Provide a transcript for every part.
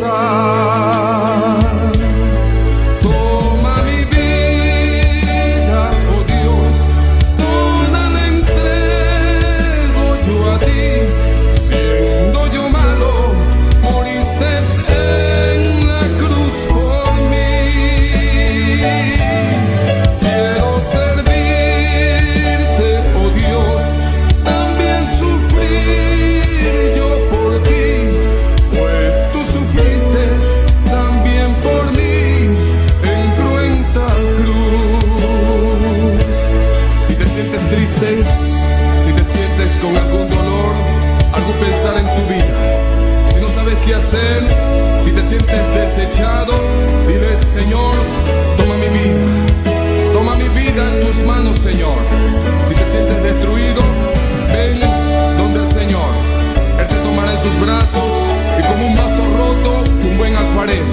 gozar. Toma mi vida, oh Dios, toda la entrego yo a ti. Siendo yo malo, moriste en la cruz por mí. Quiero servirte, oh Dios, también sufrir yo por ti, pues tú sufriste también por mí en cruenta cruz. Si te sientes triste, si te sientes con algún dolor, algún pensar en tu vida, si no sabes qué hacer, si te sientes desechado, dile: Señor, toma mi vida en tus manos, Señor. Si te sientes destruido, ven donde el Señor. Él te tomará en sus brazos y como un vaso roto, un buen alfarero,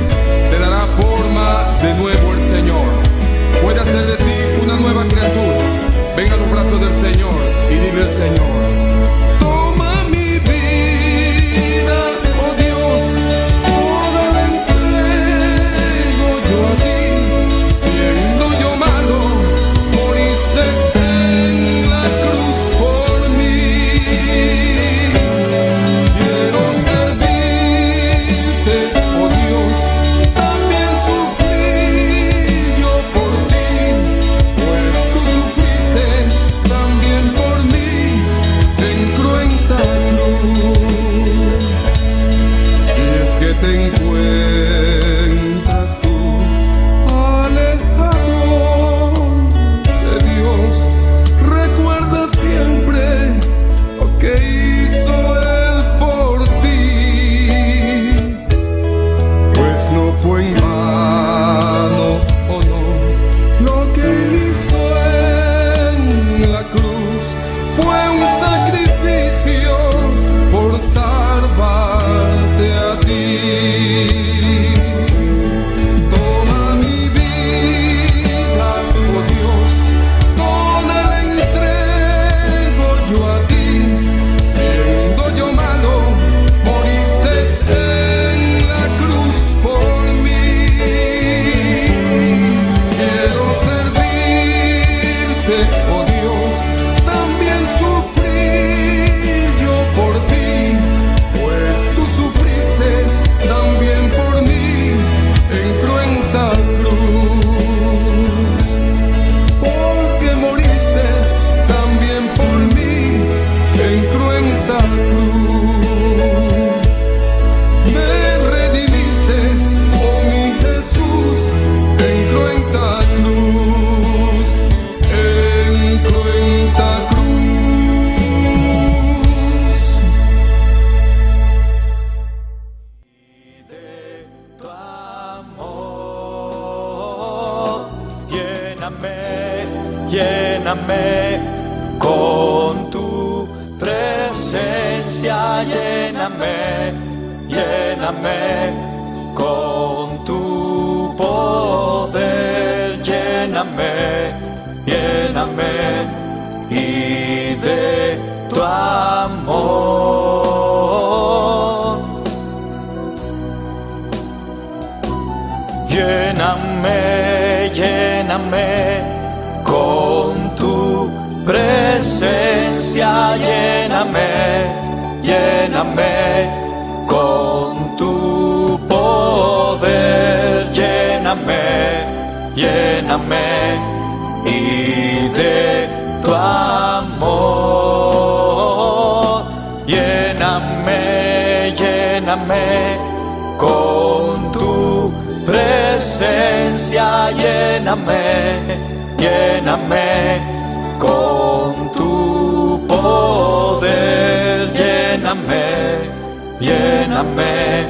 te dará forma de nuevo el Señor. Puede hacer de ti una nueva criatura. Ven a los brazos del Señor y dile al Señor: toma mi vida, oh Dios, toda la entrego yo a ti. Siendo yo malo, moriste en la cruz por mí. Quiero servirte, oh Dios, también sufrir yo por ti, pues tú sufriste también por mí en cruenta cruz. Si es que te encuentras tú alejado de Dios, recuerda siempre lo que hizo Él por ti, pues no fue en vano, oh no, lo que Él hizo en la cruz fue un sacrificio por salvarte a ti. Toma mi vida, oh Dios, toda la entrego yo a ti. Siendo yo malo, moriste en la cruz por mí. Quiero servirte, oh Dios, también sufrir yo por ti, pues tú sufriste también por mí en cruenta cruz. Porque moriste también por mí en cruenta cruz. Me redimiste, oh mi Jesús, en cruenta cruz, en cruenta cruz. De tu amor, lléname, lléname con tu presencia, lléname, lléname con tu poder, lléname, lléname y de tu amor. Lléname, lléname con tu presencia, lléname, lléname con tu poder, lléname, lléname y de tu amor. Lléname, lléname con tu presencia, lléname, lléname con tu poder, lléname, lléname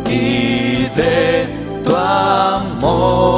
y de tu amor.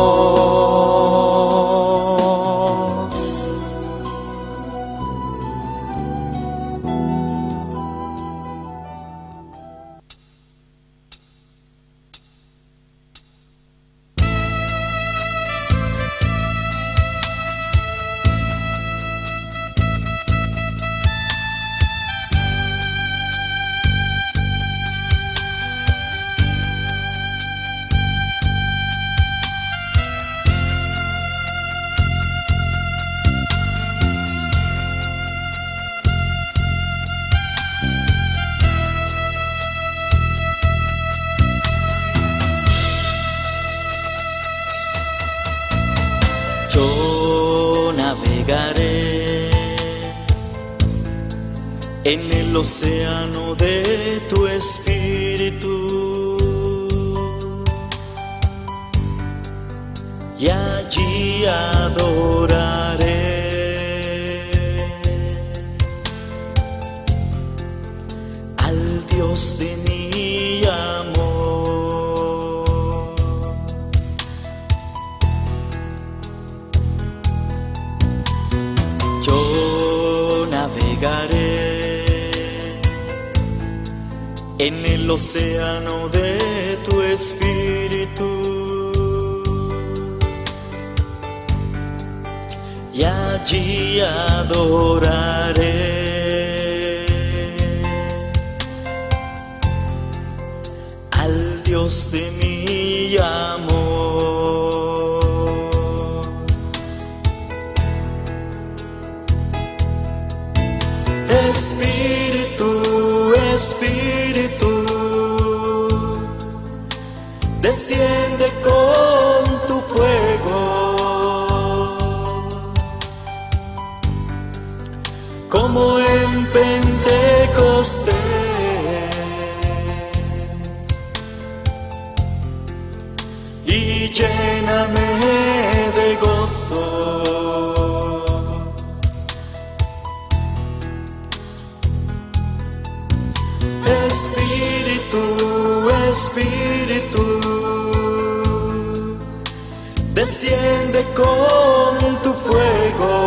en el océano de tu espíritu, y allí adoraré al Dios de mi amor. Yo navegaré en el océano de tu espíritu, y allí adoraré al Dios de mi amor. Espíritu, Espíritu, desciende con tu fuego, como en Pentecostés, y lléname de gozo. Espíritu, Espíritu, desciende con tu fuego,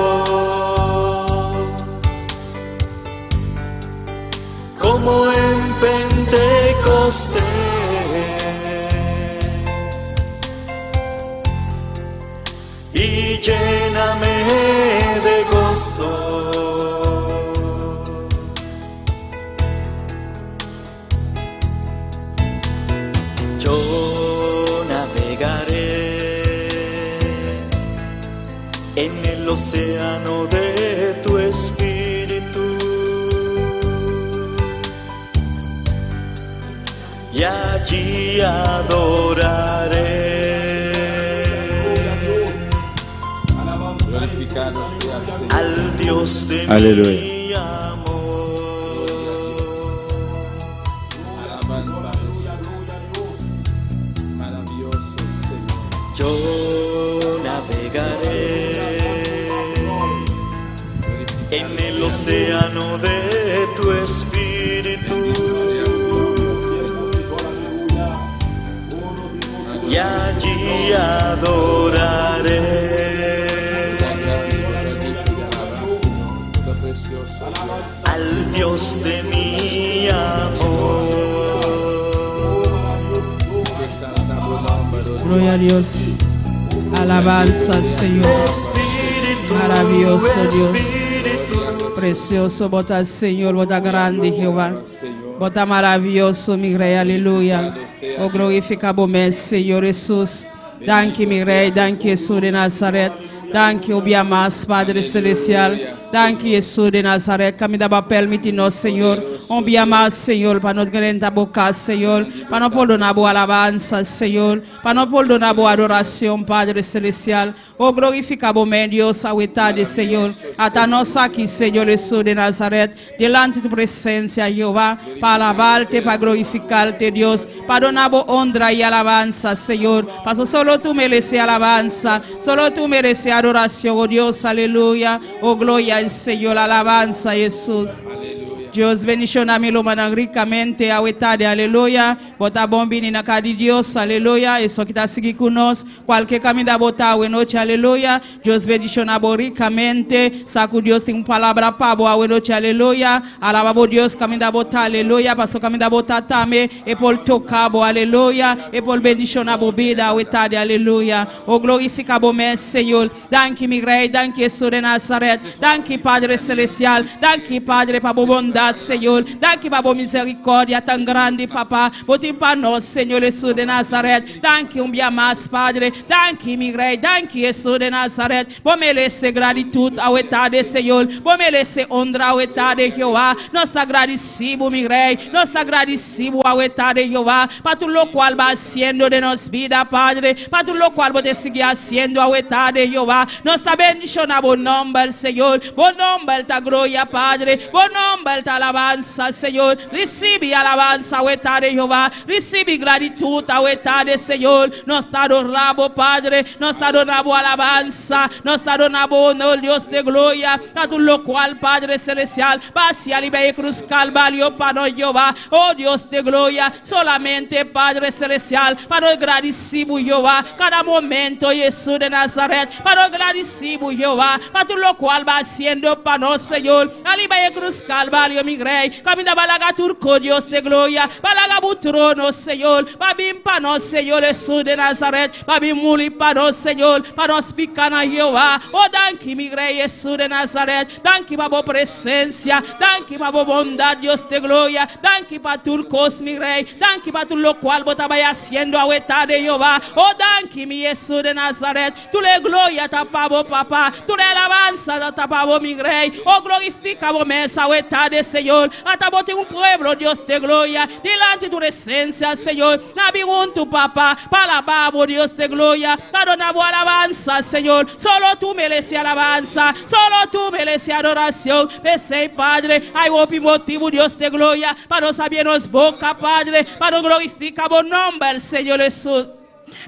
como en Pentecostés, y lléname de gozo. Yo navegaré en el océano de tu espíritu, y allí adoraré al Dios de mi amor. Yo navegaré en el océano de tu espíritu, y allí adoraré al Dios de mi amor. Gloria a Dios. Alabanza, Señor. Maravilloso Dios. Precioso, bota Señor, bota grande Jehová. Bota maravilhoso, mi Rei, aleluia. Oh, glorificado, Senhor Jesus. Danke, mi Rei, danke, Jesus de Nazaret. Danke, obiamas, Padre Celestial. Danke, Jesus de Nazaret. Caminho da permite-nos, Senhor. Obiamas, Senhor, para nos grandes boca, Senhor. Para nos perdonar boa alabança, Senhor. Para nos perdonar boa adoração, Padre Celestial. Oh, glorificado, meu Deus, a vontade, Senhor. Até nós aqui, Senhor Jesus de Nazaret. Delante de tua presença, Jeová. Para alabar-te, para glorificar-te, Deus. Para donar boa honra e alabança, Senhor. Para solo tu mereces alabança. Solo tu mereces adoração, oh Deus, aleluia. Oh, glória al Señor, alabanza, Jesús. Dios bendicionar mi lomana ricamente a wetade, aleluia. Bota bombini na cara de Dios, aleluia. Isso que está seguindo conosco. Qualquer caminho da botar a noite, aleluia. Dios bendicionar ricamente. Saco Dios tem palavra para boa a noite, aleluia. Alaba Dios caminho da botar, aleluia. Passo caminho da botar também. E por tocar, aleluia. E por bendicionar vida a wetade, aleluia. O glorifica bo meu Senhor. Danke, mi Rei, danke, Jesus de Nazaret. Danke, Padre Celestial. Danke, Padre, para bondade, Senhor. Danke, para misericórdia tão grande, papá. Botem para nós, Senhor Jesus de Nazaret. Danke, dia mais, Padre. Danke, mi Rei. Danke, Jesus de Nazaret. Bom merece gratitude ao etade, Senhor. Bom merece honra ao etade, Jeová. Nós agradecemos, mi Rei. Nós agradecemos ao etade, Jeová. Para tudo o qual vai sendo de nossa vida, Padre. Para tudo o qual você seguir sendo ao etade, Jeová. Nós sabemos o nome, Senhor. Bom nome, ta glória, Padre. Bom nome, ta alabanza, Señor. Recibe alabanza, de Jehová. Recibe gratitud, de Señor. Nos adoramos, Padre. Nos adoramos alabanza. Nos adoramos honor, Dios de gloria. A tu lo cual, Padre celestial, hacia la cruz Calvario para Jehová. Oh Dios de gloria. Solamente, Padre celestial, para agradecimos, Jehová. Cada momento, Jesús de Nazaret. Para agradecimos, Jehová. Para tu lo cual va haciendo para nosotros, Señor. Aliba cruz Calvario, mi rey. Camina balaga turco, Dios de gloria. Balaga butrono, Señor. Babim para nosotros, Señor Jesús de Nazaret. Babim muli para nosotros, Señor. Para nos picana, Jehová. Oh, danke, mi rey Jesús de Nazaret. Danke, para presencia. Danke, para bondad, Dios de gloria. Danke, para turcos, mi rey. Danke, para tu lo cual vos estabas haciendo a hueta de Jehová. Oh, danke, mi Jesús de Nazaret. Tu le gloria, tapabo, papá. Tu le alabanza, tapabo, mi rey. Oh, glorifica vos mesa, hueta de Señor. Hasta vos un pueblo, Dios de gloria. Delante de tu presencia, Señor. Nabigun tu papá. Palababo, Dios de gloria. Adonabo alabanza, Señor. Solo tú mereces alabanza. Solo tú mereces adoración. Pensei, Padre. Hay un motivo, Dios de gloria. Para nos abrirnos boca, Padre. Para glorificar vos nombre, Señor Jesús.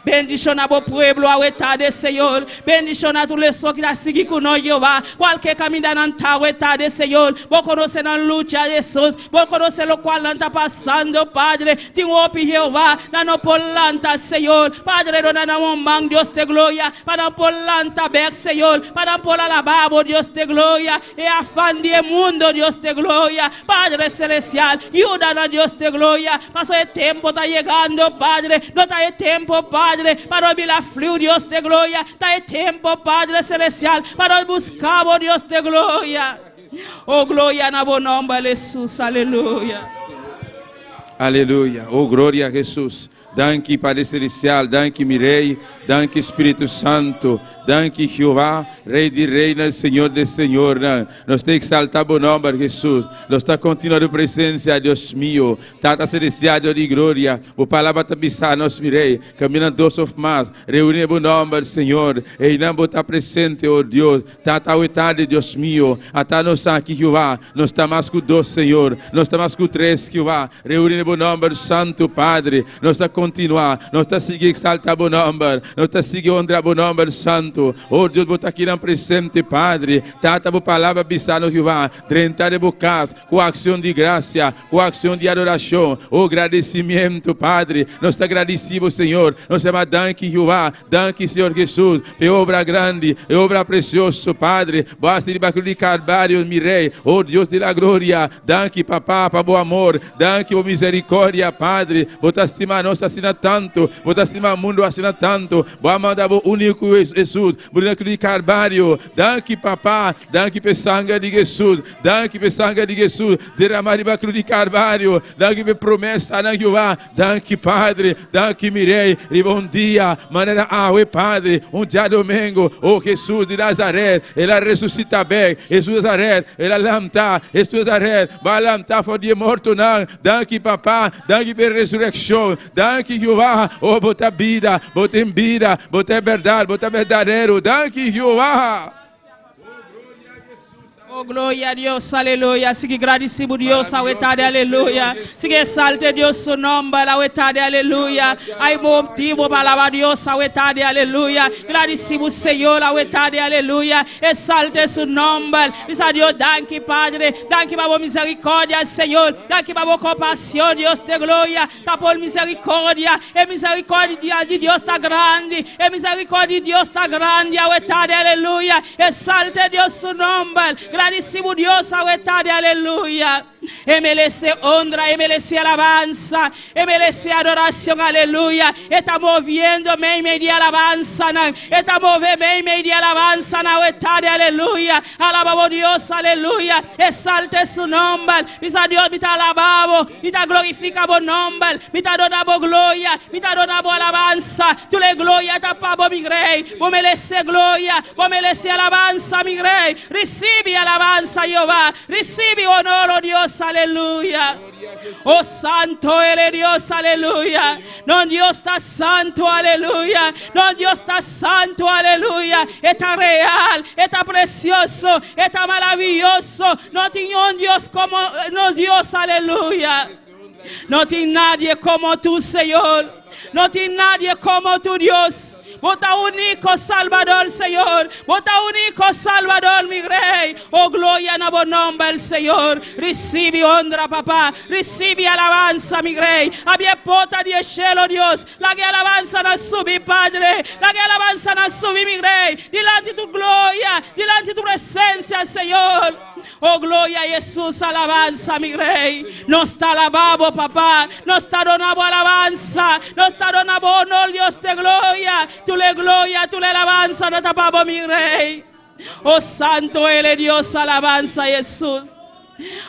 Bendición a vos pueblo, a de Señor. Bendición a tu leso que la sigue con nosotros, Jehová. Cualquier camino en ta de Señor. Vos conocen la lucha de Jesús. Vos conocen lo cual está pasando, Padre. Tengo opi Jehová. No por lanta, Señor. Padre, no damos man, Dios de gloria. Para por lanta, ver, Señor. Para por alababo, Dios de gloria. Y afán de mundo, Dios de gloria. Padre celestial. Ayúdanos, Dios de gloria. Paso de tiempo está llegando, Padre. No está de tiempo, Padre, para oír la fluir, Dios de gloria. Da tiempo, Padre celestial, para buscar, oh Dios de gloria. Oh, gloria a tu nombre, Jesús. Aleluya. Aleluia. Oh, glória a Jesus. Danke, Padre Celestial. Danke, mi Rei. Danke, Espírito Santo. Danke, Jehová, Rei de Reina, Senhor de Senhor. Nós te exaltamos o nome de Jesus. Nós está continuando presença, Deus mío. Tata Celestial, Deus de glória. O palavra está pisar, nós mirei. Caminhando dois of mais. Reunimos o nome do Senhor. E não está presente, oh Deus. Tata oitade, Deus mío. Até nós aqui, Jehová. Nós estamos mais com dois, Senhor. Nós estamos mais com três, Jehová. Reunimos o nome do Santo Padre. Nós está continuar. Nós está seguindo exaltar o nome. Nós está seguindo honrar o nome do Santo. Oh Deus, botar aqui na presente, Padre. Tata a palavra bisano, Jehová. Drentar de bocas, com ação de graça, com ação de adoração. Oh, agradecimento, Padre. Nós te agradecemos, Senhor. Nós te danke, Jehová. Danke, Senhor Jesus. É obra grande, é obra preciosa, Padre. Basta de Bacro de Calvário, mi Rei. Oh Deus de la glória. Danke, papá, para o amor. Danke, por misericórdia, Padre. Botar estima nós assina tanto. Botar estima o mundo assina tanto. Boa mandar o único Jesus. Boneco de Calvário. Danke, papá. Danke, pe sangue de Jesus. Danke, pe sangue de Jesus. Derramar de Bacro de Calvário. Danke, pe promessa, na Jehová. Danke, Padre. Danke, mi Rei. E bom dia. Maneira Padre. Dia domingo. Oh, Jesus de Nazaré. Ela ressuscita bem. Jesus de Nazaré. Ela lanta. Jesus de Nazaré. Vai lantar for de morto, não. Danke, papá. Danke, pe ressurreição. Danke, Jehová. Oh, bota vida. Bota em vida. Bota verdade. Bota verdadeiro. Danke, Jehová. Oh, glória a Deus, aleluia. Sigue agradecido Deus, a etade, aleluia. Sigue exalte Deus su nombre, a etade, aleluia. Hay motivo para alabar Deus, a etade, aleluia. Agradecido Senhor, a etade, aleluia. Exalte su nombre. Diz a Deus, danke, Padre. Danke para a misericórdia, Senhor. Danke para a compaixão, Deus de glória. Tá por misericórdia. E misericórdia de Deus está grande. E misericórdia de Deus está grande, a etade, aleluia. Exalte Deus su nombre. Agradecemos Dios, a etade, aleluia. E merece honra, e merece alabanza, e merece adoração, aleluia. Está movendo meio de alabanza, está movendo meio de alabanza na etade, aleluia. Alabamos Deus, aleluia. Exalte su nombre. Diz a Deus, me te alabamos, me te glorifica o nome, me te donamos glória, me te donamos alabanza. Tu le glória, ta pabo, mi rei. Vos merece glória, vos merece alabanza, mi rei. Recibe alabanza, Jehová. Recibe honor, oh Deus, Dios, aleluya. Oh, santo eres Dios, aleluya. No, Dios está santo, aleluya. No, Dios está santo, aleluya. Está real, está precioso, está maravilloso. No tiene un Dios como no Dios, aleluya. No tiene nadie como tú, Señor. No tiene nadie como tu Dios. Vota único Salvador, Señor. Vota único Salvador, mi Rey. Oh, gloria en tu nombre, el Señor. Recibe honra, papá. Recibe alabanza, mi Rey. Había pota de cielo, Dios. La que alabanza nos sube, Padre. La que alabanza nos sube, mi Rey. Delante de tu gloria, delante de tu presencia, Señor. Oh, gloria a Jesús, alabanza, mi Rey. No está alabado, papá. No está donado alabanza. No está donado honor, Dios de gloria. Tú le gloria, tú le alabanza, no tapamos, mi Rey. Oh, santo eres Dios, alabanza, Jesús.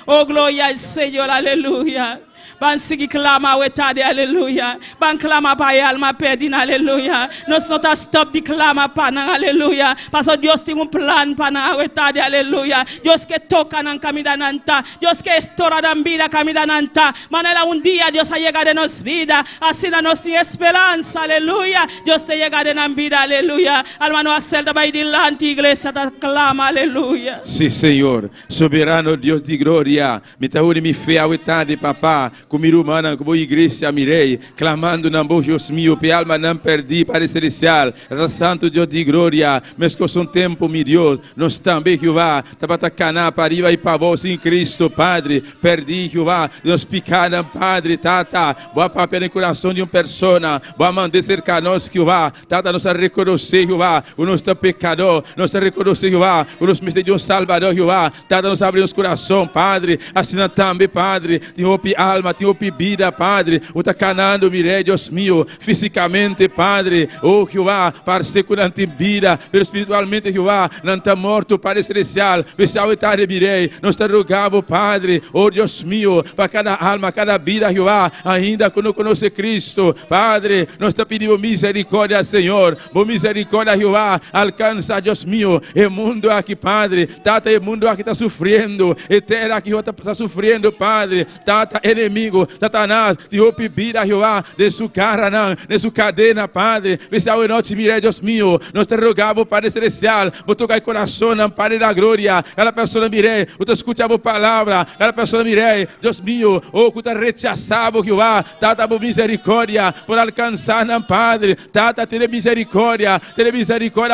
Oh, gloria al Señor, aleluya. Van seguir clama wetade, aleluya. Van clama para alma perdida, aleluya. Nos not stop de clama para, aleluya. Parce Dios tiene un plan para wetade, aleluya. Dios que toca en camino nanta. Dios que estora en vida camino nanta. Manera un día Dios ha llegado en nos vida. Así nos sin esperanza, aleluya. Dios te llega en vida, aleluya. Almano acelta by delante iglesia te clama, aleluya. Sí, Señor. Soberano Dios de gloria. Me tauri mi fe a wetade, papá. Comigo humana, como igreja mirei, clamando na boca Deus meu, pe alma não perdi para celestial, santo Deus de glória, mas com um tempo, meu Deus, nós também, Jeová, tabata caná, pariva e pavos em Cristo, Padre, perdi, Jeová, nós picaram, Padre, tata, boa papel no coração de uma pessoa, boa mandar cercar nós, Jeová, tata, nós reconhecer, Jeová, o nosso pecador, nós reconhecer, Jeová, o nosso mestre de um Salvador, Jeová, tata, nós abrimos coração, Padre, assim também, Padre, de roupa alma, de roupa vida, Padre, o tá canando, mirei, Deus meu, fisicamente, Padre, oh, Jeová, para ser curante vida, pero espiritualmente, Jeová, não está morto, Padre celestial, especial tarde, mirei, nós te rogamos, Padre, oh, Deus meu, para cada alma, cada vida, Jeová, ainda que não conhece Cristo, Padre, nós te pedimos misericórdia, Senhor, por misericórdia, Jeová, alcança, Deus meu, o mundo aqui, Padre, tata, o mundo aqui está sofrendo, eterna aqui está sofrendo, Padre, tata, inimigo, Satanás, de opibira, Jeová, de sua cara, de sua cadena, Padre, especial noite, mire, Deus meu, nós te rogamos, Padre celestial, por tocar o coração, Padre da glória, cada pessoa, mire, eu te escutava a palavra, cada pessoa, mire, Deus meu, oh, que te rechaçava, Jeová, tata, por misericórdia, por alcançar, Padre, tata, ter misericórdia,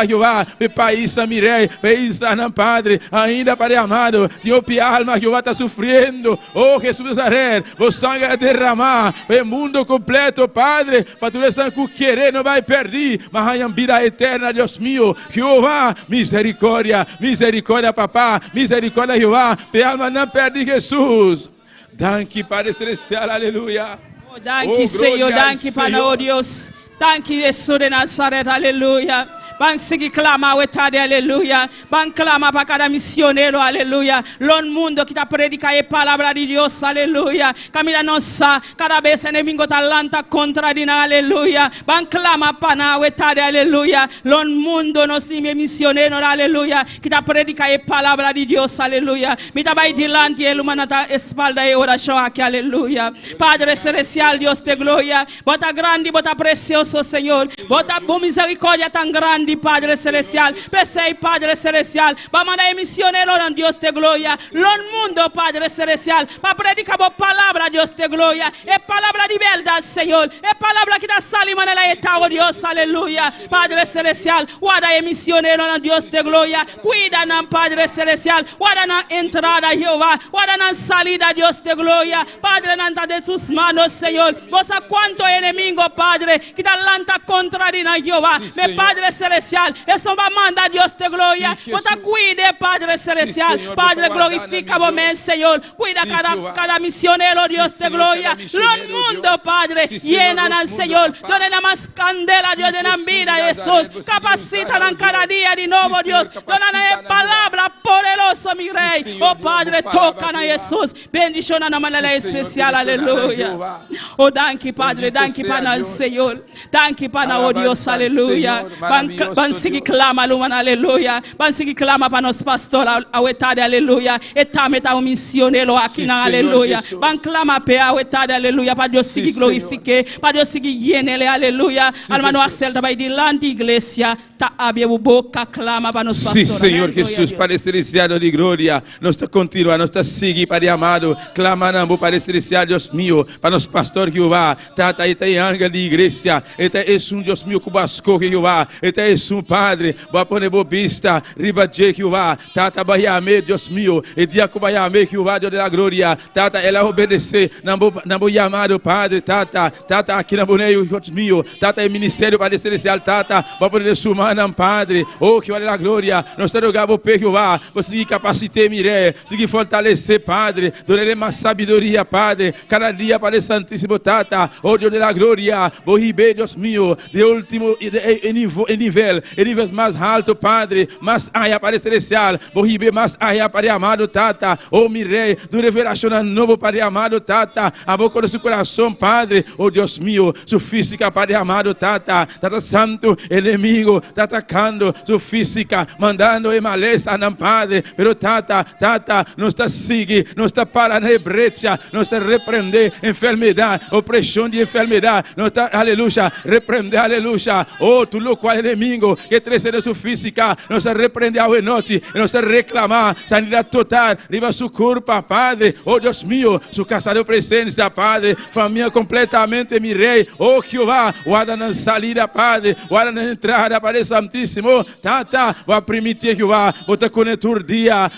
Jeová, pe país, mire, país, Padre, ainda, Padre amado, de opi alma, Jeová, está sofrendo, oh, Jesus Nazaré, o sangue é derramar, o mundo completo, Padre, para tu estar com querer, não vai perder, mas há vida eterna, Deus meu, Jeová, misericórdia, papá, misericórdia, Jeová, pe alma não perde, Jesus, danke, Padre celestial, aleluia. Oh, danke, Senhor, danke, Padre, oh Deus, danke, Jesus de Nazaré, aleluia. Van seguir clama, wetade, aleluya. Van clama para cada misionero, aleluya. Lo mundo que está predicando la palabra de Dios, aleluya. Camila nosa, cada vez enemigo talanta contra dina, aleluya. Van clama para wetade, aleluya. Lo mundo nos misionero, aleluya. Que está predicando la palabra de Dios, aleluya. Mita vai delante el humanata espalda e oração aqui, aleluya. Padre celestial, Dios de gloria. Bota grande, bota precioso, Señor. Bota por misericórdia tan grande, Padre celestial, pensei, Padre celestial, para mandar misioneiro, Deus de glória, no mundo, Padre celestial, para predicar a palavra, Deus de glória, é palavra de verdade, Senhor, é palavra que dá salima na etapa, Deus, aleluia, Padre celestial, guarda misioneiro, Deus de glória, cuida, Padre celestial, guarda na entrada, Jeová, guarda na salida, Deus de glória, Padre, nanta de tus manos, Senhor, você quanto inimigo, Padre, que dá lanta contra Jeová, meu Padre celestial, eso va a mandar Dios de gloria. Bota cuide, Padre celestial. Señor, Padre, glorifica vos, Señor. Cuida cada misionero, Dios de gloria. Los mundo, Padre. Padre, llenan, Señor, donde más candela, Dios, de la vida, Jesús, capacitan cada día de nuevo, Dios, donde palabra poderosa, mi Rey, oh Padre, tocan a Jesús, bendición a la manera especial, aleluya. Oh, danke, Padre, danke para el Señor, danke para, oh Dios, aleluya. Van seguir clama, lumana, aleluya. Van seguir clama para nos pastor, awetade, aleluya. Eta meta un misionero aqui na, aleluya. Van clama pe awetade, aleluya, para Deus seguir glorificar, para Deus seguir yenele, aleluya. Almano acelta vai de lá de igreja, tá abre o boca clama para nos pastor. Sí, Señor Jesús, Padre Celestial de gloria, nos continua, nos sigue, Padre amado, clamando, Padre Celestial, Dios mío, para nos pastor Jehová, tata eta anga de igreja, eta es un Dios mío cubasco Jehová, eta es un Padre, va poner bobista, riba de Jehová, tata bayame, Dios mío, e dia cubayame Jehová, Dios de la gloria, tata ela obedecer, nambo llamado Padre, tata aqui na boneio, Dios mío, tata el ministério, Padre Celestial, tata, va poner su mano, Padre, oh que vale la gloria, nos te rogamos pe Jehová, você capacite mire, seguir fortalecer, Padre, donde mais sabedoria, Padre, cada dia, Padre Santíssimo, tata, oh Dios de la gloria, vou ribe, Dios mío, de último nível mais alto, Padre, mais aia, Padre Celestial, vou ribe mais aia, Padre amado, tata, oh mi Rei, do revelação novo, Padre amado, tata, a boca do seu coração, Padre, oh Deus mío, su física, Padre amado, tata santo, inimigo, tá atacando su física, mandando maleza, Padre, pero tata, não está sigue, não está parando brecha, não está repreender enfermidade, opressão de enfermidade, não está, aleluia, repreender, aleluia, oh, tu louco inimigo, que trecendo su física, não está repreender a noite, não está reclamar, sanidade total, riba su culpa, Padre, oh Deus mío, su casa de presença, Padre, família completamente, mi Rei, oh Jeová, guarda na salida, Padre, guarda na entrada, Padre Santíssimo, tata, vai permitir, Jeová, bota com turdia,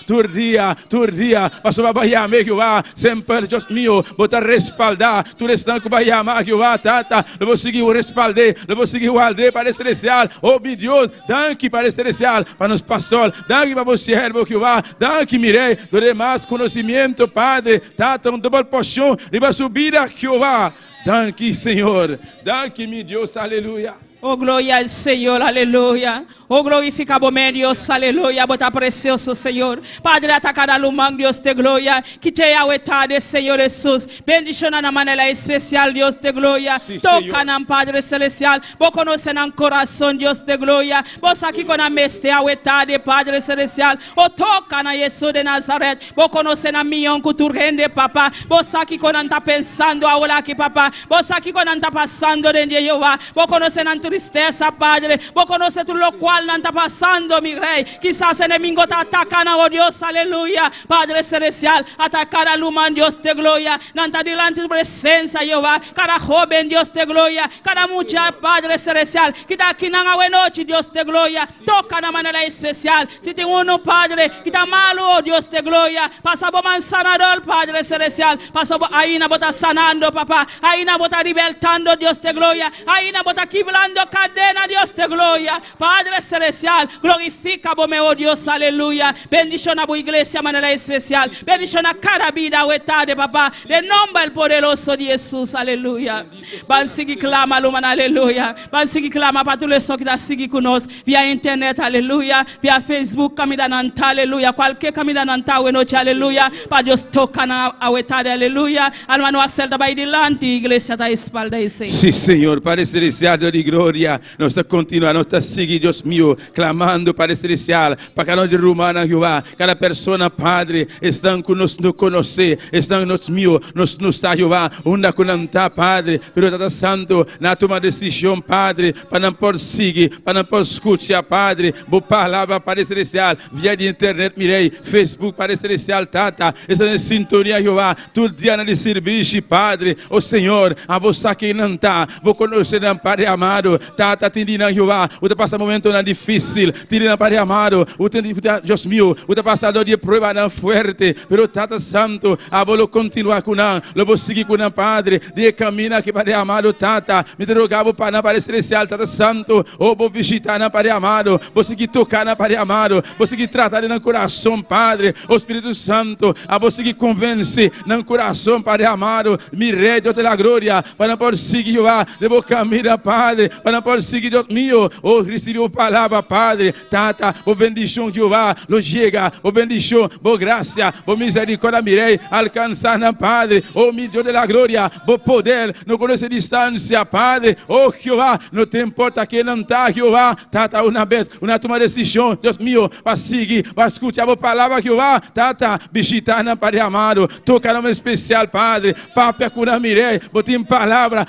passou a Bahia, Jeová, sempre, Deus mío, bota respaldar, tu estanco Bahia, Jeová, tata, eu vou seguir o respalde, eu vou seguir o aldeia, Padre Celestial, oh, meu Deus, danke, Padre Celestial, para nos pastor, danke para você, servo, Jeová, danke, mirei, do demais conhecimento, Padre, tata, double porção, riba subida, Jeová, danke, Senhor, danke, meu Deus, aleluia. Oh, gloria al Señor, aleluya. Oh, glorificamos, Dios, aleluya. Bota precioso, Señor. Padre, atacar a lumang, Dios de gloria. Quite a huetade, Señor Jesús. Bendición a la manera especial, Dios de gloria. Sí, toca nam Padre Celestial. Vos conocen en corazón, Dios de gloria. Vos aquí con la meste a huetade, Padre Celestial. O tocan a Jesús de Nazaret. Vos conocen a millón cuturgende, papá. Vos aquí con anta pensando ahora aquí, papá. Vos aquí con anta pasando de Jehová. Vos conocen a tristeza, Padre, vos conoces tú lo cual no está pasando, mi Rey. Quizás el enemigo te atacan, oh Dios, aleluya, Padre Celestial, atacar al humano, Dios de gloria, no está delante de tu presencia, Jehová, cada joven, Dios de gloria, cada muchacha, Padre Celestial, que está aquí en la noche, Dios de gloria, toca de manera especial. Si tiene uno, Padre, que está malo, oh Dios de gloria, pasa por sanador, Padre Celestial, pasa por ahí, no está sanando, papá, ahí no está libertando, Dios de gloria, ahí no está quebrando cadena, Dios de gloria, Padre Celestial, glorifica vos, oh Dios, aleluya, bendición a tu iglesia de manera especial, bendición a cada vida, de papá, de nombre el poderoso de Jesús, aleluya. Van seguir clama, lumana, aleluya, van seguir clama para todos los que están seguir con nos, vía internet, aleluya, vía Facebook, camida nanta, aleluya, cualquier camida nanta, noche, aleluya, para Dios tocan a huetade, aleluya, hermano Axel, de delante, iglesia, está espalda y se. Sí, Señor, Padre Celestial, de gloria. Nós está continuando, nós está seguindo, Deus mío, clamando, Padre Celestial, para cada um de Romana, Jeová, cada pessoa, Padre, estão nos conhecer, estão nos mío, nos está, Jeová, onda com anta, Padre, pero está santo, na toma decisão, Padre, para não por seguir, para não por escutar, Padre, boa palavra, Padre Celestial, via de internet, mirei, Facebook, Padre Celestial, tata, está em sintonia, Jeová, todo dia na serviço, Padre, o Senhor, a você que não está, vou conhecer, Padre amado, amado, Tata, tendina, Jehová, usted pasa momento na difícil, tendina, Padre amado, usted, Dios mío, usted pasa dor de prueba na fuerte, pero Tata Santo, abolo continuar com nós, lo vou seguir com nós, Padre, de caminho que Padre amado, Tata, me derogava para na Padre Celestial, Tata Santo, ou vou visitar na Padre amado, vou seguir tocar na Padre amado, vou seguir tratar no coração, Padre, o Espírito Santo, vou seguir convencer no coração, Padre amado, me rede da glória, para não poder seguir, Jeová, de vou caminhar, Padre, para não poder seguir, Deus meu, ou receber a palavra, Padre, Tata, o bendição, Jeová, lo chega, o bendição, o graça, o misericórdia, mirei, alcançar na Padre, o meu Deus da glória, o poder, não conhece distância, Padre, oh Jeová, não te importa que não está, Jeová, Tata, uma vez, uma toma decisão, Deus meu, para seguir, para escutar a palavra, Jeová, Tata, visitar na Padre amado, tocar nome especial, Padre, papia cura mirei, botem palavra,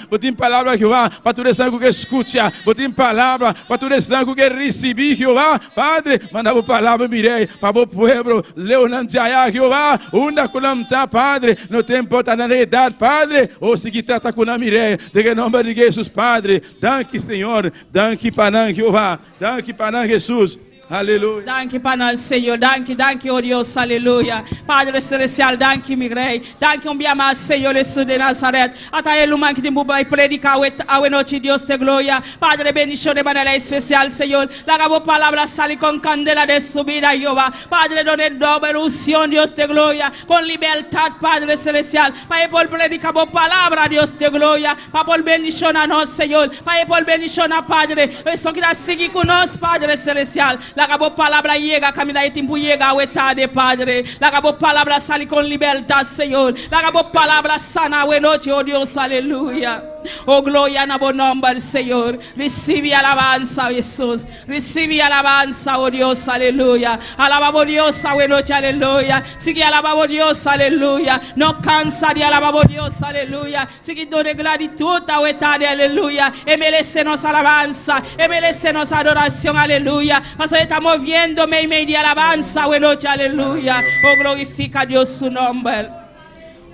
Jeová, para tu sangue que escuta, botem palavra, para tu sangue que recebi, Jeová, Padre, manda a palavra, mirei, para o povo, Leonandiaia, Jeová, unda com tá, Padre, não te importa na idade, Padre, ou seguir trata com a mirei, de nome de Jesus, Padre, danke, Senhor, danke para nós, Jeová, danke para nós, Jesus. Aleluia. Danke para nós, Senhor. Danke, oh Deus, aleluia. Padre Celestial, danke, meu rei. Danke, me amar, Senhor, Jesus de Nazaret. Até ele que te vai predicar a noite, Deus de glória. Padre, bendición de manera especial, Senhor. La palavra sale con candela de subida, Jehová. Padre, donde doble unción, Dios de gloria. Con libertad, Padre Celestial. Para por predicar a palavra, Dios de gloria. Para por bendición a nós, Senhor. Para por bendición a Padre. Eso que sigue con nos, Padre Celestial. La cabo palabra llega, camina y tiempo llega a tarde, Padre. La cabo palabra sale con libertad, Señor. La cabo palabra sana, buena noche, oh Dios, aleluya. Oh, gloria a buen nombre, Señor. Recibe alabanza, Jesús. Recibe alabanza, oh Dios, aleluya. Alaba, oh Dios, buena noche, aleluya. Sigue alaba, oh Dios, aleluya. No cansa de alabar, oh Dios, aleluya. Sigue de gratitud, oh tarde, aleluya. Emelécenos alabanza, emelécenos adoración, aleluya. Estamos viendo medio de alabanza, buena noche, aleluya. Oh, glorifica a Dios su nombre.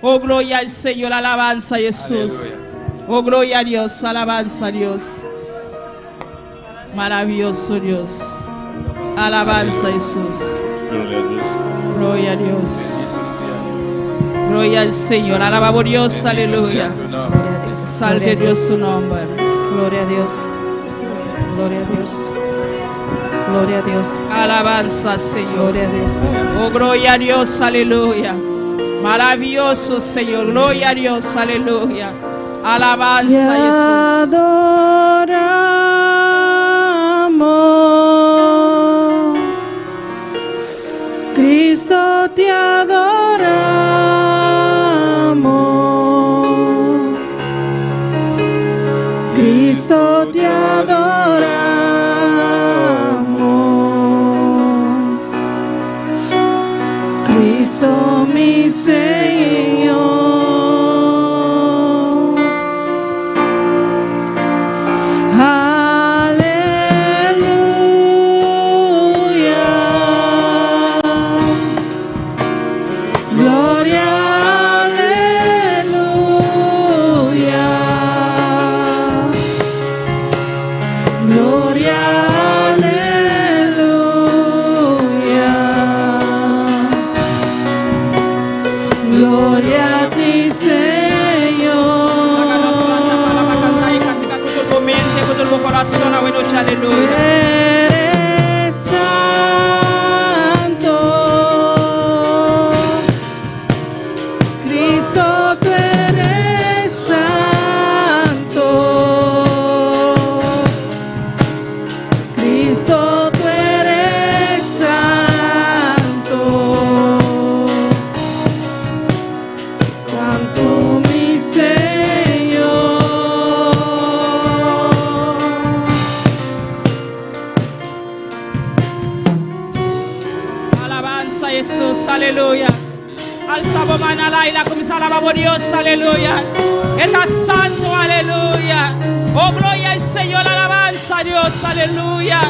Oh, gloria al Señor, alabanza a Jesús. Aleluya. Oh, gloria a Dios, alabanza a Dios. Maravilloso Dios. Alabanza a Jesús. Gloria a Dios. Gloria a Dios. Gloria al Señor. Alaba a Dios, aleluya. Salte Dios su nombre. Gloria a Dios. Gloria a Dios. Gloria a Dios. Alabanza, Señor. Gloria a Dios. Oh, gloria a Dios, aleluya. Maravilloso, Señor. Gloria a Dios, aleluya. Alabanza, Jesús. Adoramos. Cristo, te adoramos. Cristo, te adoramos. Cristo, mi Señor. Aleluya. Eres santo, Cristo, tú eres santo, Cristo, tú eres santo, santo mi Señor. Jesús, aleluya. Alzamos mano al aire, comienza a alabar a Dios, aleluya. Está santo, aleluya. Oh, gloria al Señor, alabanza a Dios, aleluya.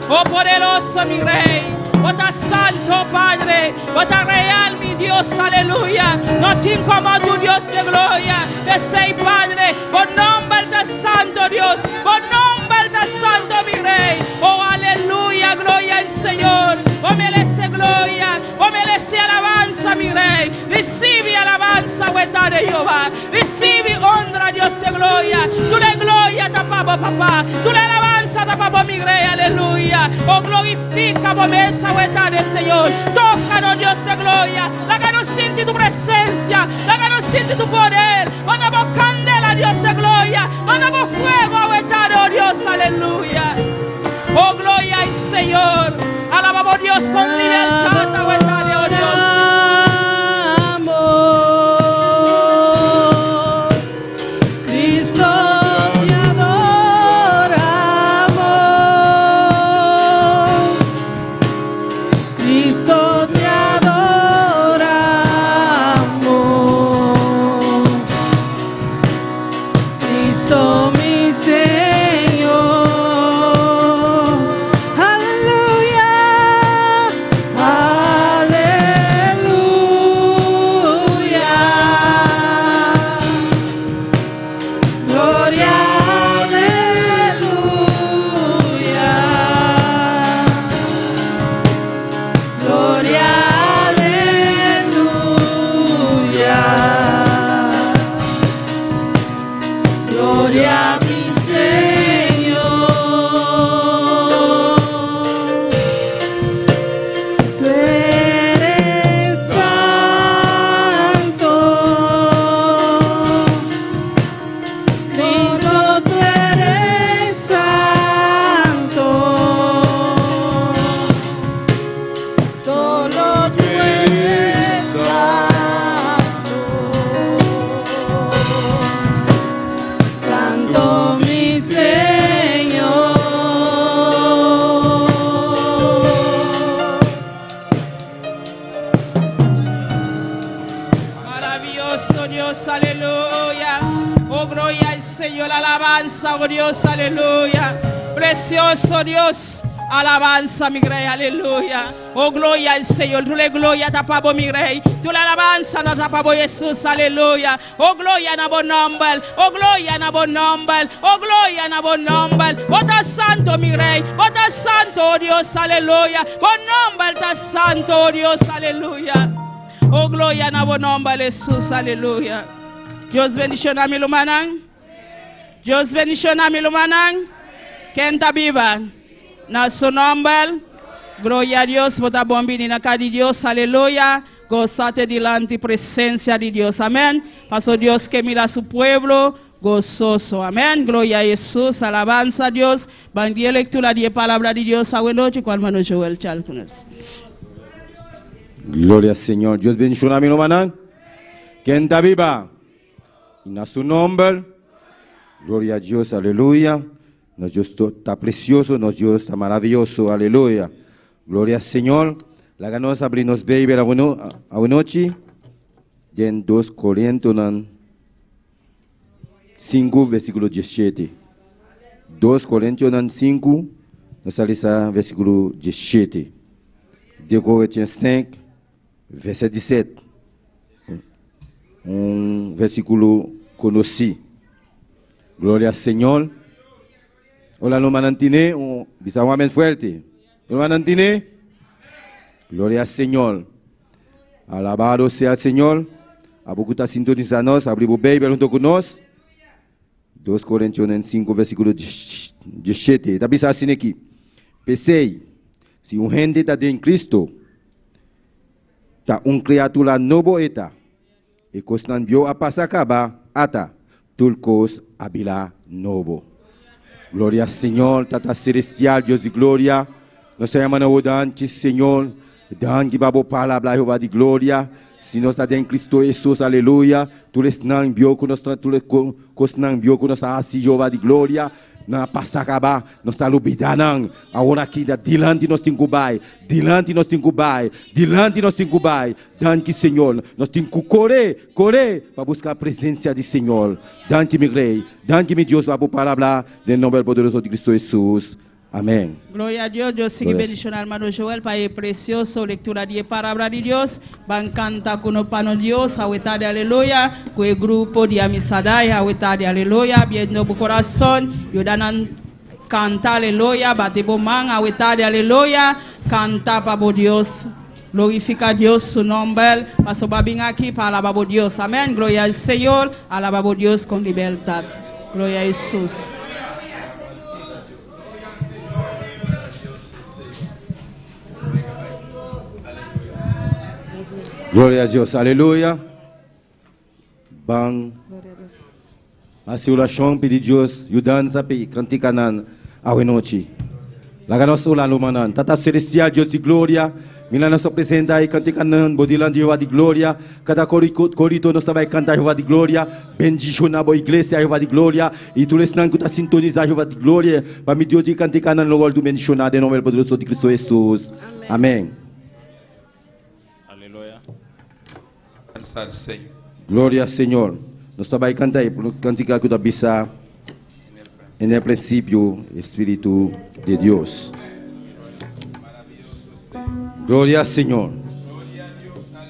Oh, poderoso mi Rey. Oh, está santo, Padre. Oh, está real, mi Dios, aleluya. No te incomoda tu Dios de gloria. Ese Padre, por nombre está santo, Dios. Por nombre de Jehová. Recibe honra, Dios de gloria. Tú le gloria, tapabo, papá. Tú le alabanza, tapabo, mi rey, aleluya. Oh, glorifica, mesa, de Señor. Tócanos, Dios de gloria. Háganos sentir tu presencia. Háganos sentir tu poder. Mandamos candela, Dios de gloria. Mandamos fuego, oh Dios, aleluya. Oh, gloria al Señor. Alabamos Dios con libertad, oh Dios. Oh Dios, aleluya. Precioso Dios, alabanza mi rey, aleluya. Oh gloria al Señor, tú le gloria tapabo mi rey. Tú le alabanza no tapabo Jesús, aleluya. Oh gloria na bon nombre, oh gloria na bon nombre, oh gloria na bon nombre. Vota santo mi rey, vota santo, oh Dios, aleluya. Bon nombre está santo, oh Dios, aleluya. Oh gloria na bon nombre Jesús, aleluya. Dios bendición a mi lumanang. Dios bendición a mi lumanang. Kenta viva. Na su nombre. Gloria a Dios. Vota bombini na cada Dios. Aleluya. Gozate delante presencia de Dios. Amén. Pasó Dios que mira a su pueblo gozoso. Amén. Gloria a Jesús. Alabanza a Dios. Bandía lectura de palabra de Dios. A buena noche. Cual mano Joel Chalpunas. Gloria al Señor. Dios bendición a mi lumanang. Kenta viva. Na su nombre. Gloria a Dios, aleluya. Nos Dios está precioso, nos Dios está maravilloso, aleluya. Gloria al Señor. La ganos abrirnos baby a buena noche. En 2 Corintios 5, versículo 17. 2 Corintios 5, nos sale versículo 17. 2 Corintios 5, verset 17. Versículo conocido. Gloria al Señor. Hola, no manantine. Dice un amén fuerte. ¿No manantine? Gloria al Señor. Alabado sea el Señor. A poco está sintonizándonos. Abrimos baby junto con nosotros. 2 Corintios 5, versículo 17. Está pensando assim aqui. Pensei, se gente está em Cristo, está criatura novo eta. E costan vio a passar acabar ata. Tulcos Abila Novo. Gloria al Señor, Tata Celestial, Dios de gloria. Nos llamamos Dan que Señor, Dan que babo palabra Jehová de gloria. Si nós está em Cristo Jesus, aleluia. Tu les não viu que nós não viu que nós assim Jehová de glória. Na passa acabar, nós está lubidando. Agora aqui dilante nós temos que vai, dilante nós temos que vai, dilante nós temos que vai. Danke Senhor, nós temos que correr para buscar a presença do Senhor. Danke meu rei, danke meu Deus, para a palavra em nome poderoso de Cristo Jesus. Amén. Gloria a Dios. Dios sigue bendicionando al hermano Joel para el precioso lectura de palabra de Dios. Van canta con el pano Dios, ahueta de aleluya. Con el grupo de amistad, ahueta de aleluya. Viendo tu corazón, yo dan canta aleluya. Bate bomán, ahueta de aleluya. Canta para Dios. Glorifica a Dios su nombre. Paso babín aquí para alabar a Dios. Amén. Gloria al Señor. Alabamos a Dios con libertad. Gloria a Jesús. Gloria a Dios, aleluya. Bang. Gloria a Dios. Así oración pedi Dios, ayudanza pe canticanan a noche. La ganos la lumanan. Tata celestial Dios de gloria. Mila nos presenta y canticanan bodilan Jehová de gloria. Cada corito nos vai cantar Jehová de gloria. Bendición a boa iglesia Jehová de gloria. Y tú les nan que ta sintonizar Jehová de gloria. Para mi Dios de canticanan lo do bendicionado em nome poderoso de Cristo Jesus. Amém. Al Señor. Glória ao Senhor. Nós também cantamos por cantiga que da bisa en el principio Espíritu de Dios. Glória ao Senhor.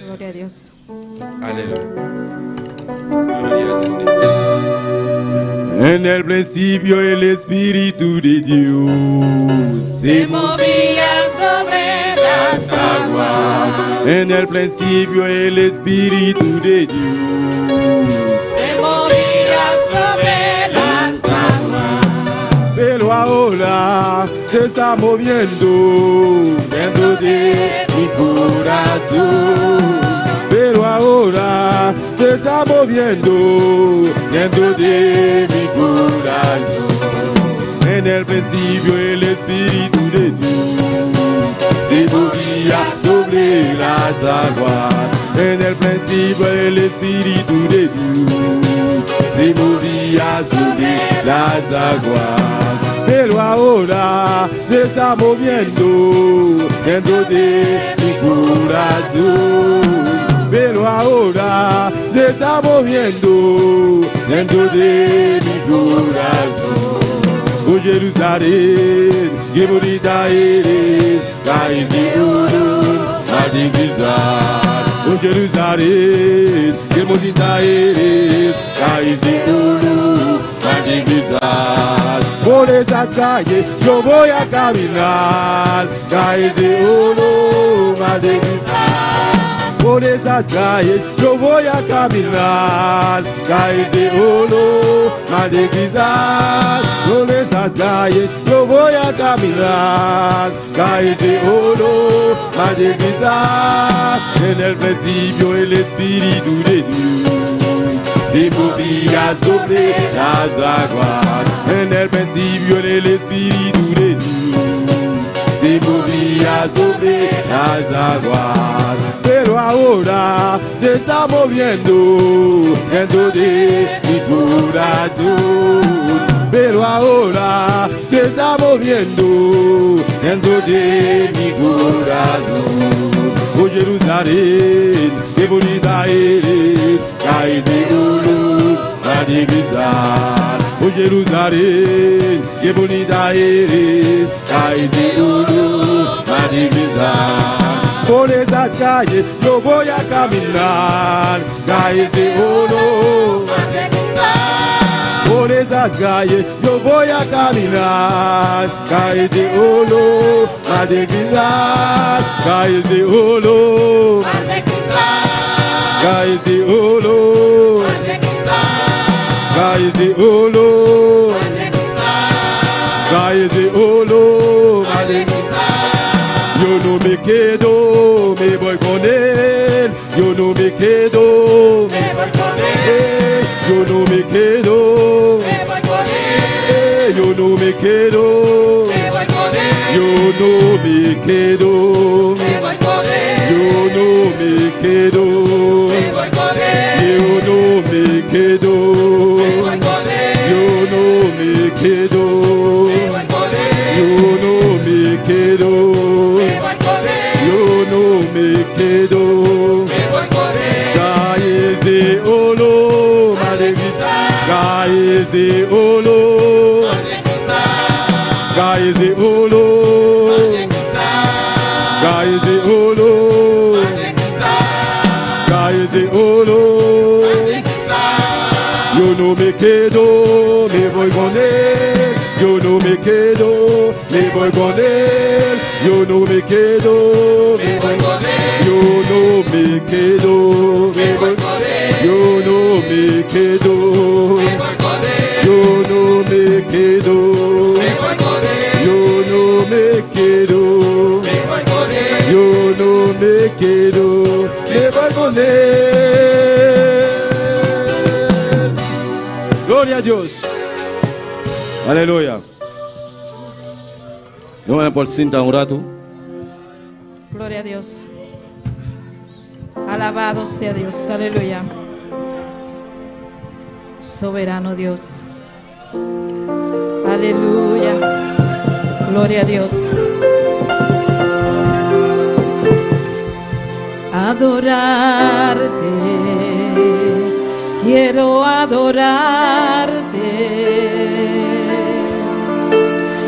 Gloria a Dios. Aleluya. Gloria al Señor. En el principio el Espíritu de Dios Se movía sobre las aguas. En el principio el Espíritu de Dios Se movía sobre las aguas. pero ahora se está moviendo dentro de mi corazón. Pero ahora se está moviendo dentro de mi corazón. En el principio el Espíritu de Dios se movía sobre las aguas. En el principio el Espíritu de Dios se movía sobre las aguas. Pero ahora se está moviendo dentro de mi corazón. Pero ahora se está moviendo dentro de mi corazón. Oh Jerusalén, qué bonita eres, caes de oro, magnificar. Oh Jerusalén, qué bonita eres, caes de oro, magnificar. Por esas calles yo voy a caminar, calles de oro, magnificar. Por esas calles yo voy a caminar, calles de oro, magnificar. Por esas calles yo voy a caminar, calles de oro, magnificar. En el principio el Espíritu de Dios se movía sobre las aguas. En el principio el Espíritu de Dios se movía sobre las aguas. Pero ahora se está moviendo dentro de mi corazón. Pero ahora se está moviendo dentro de mi corazón. Oh Jerusalén, qué bonita eres, caes de oro, magnificar. Oh Jerusalén, qué bonita eres, caes de oro, magnificar. Por esas calles yo voy a caminar, calles de oro, magnificar. Por esas calles yo voy a caminar, calles de oro, magnificar. Calles de oro, magnificar. Calles de oro, magnificar. Calles de oro, magnificar. Calles de oro, magnificar. Yo no me quedo, me voy con él. Yo no me quedo, me voy con él. Yo no me quedo, me voy con él. Yo no me quedo, me voy con él. Yo no me quedo, me voy con él. Yo no me quedo, me voy con él. Yo no me quedo, me voy con él. Yo no me quedo, me voy con él. Yo no me quedo. Yo no me quedo, me voy con él. Calles de oro, magnificar. Calles de oro, magnificar. Calles de oro, magnificar. Calles de oro, magnificar. Calles de oro, magnificar. Yo no me quedo, me voy con él. Yo no me quedo, me voy con él. Yo no me quedo, me voy con él. Yo no me quedo, me voy con él. Yo no me quedo, me voy con él. Yo no me quedo, me voy con él. Yo no me quedo, me voy con él. Yo no me quedo, me voy con él. Gloria a Dios. Aleluya. No van a por cinta un rato. Gloria a Dios. Alabado sea Dios. Aleluya. Soberano Dios. Aleluya. Gloria a Dios. Adorarte. Quiero adorarte.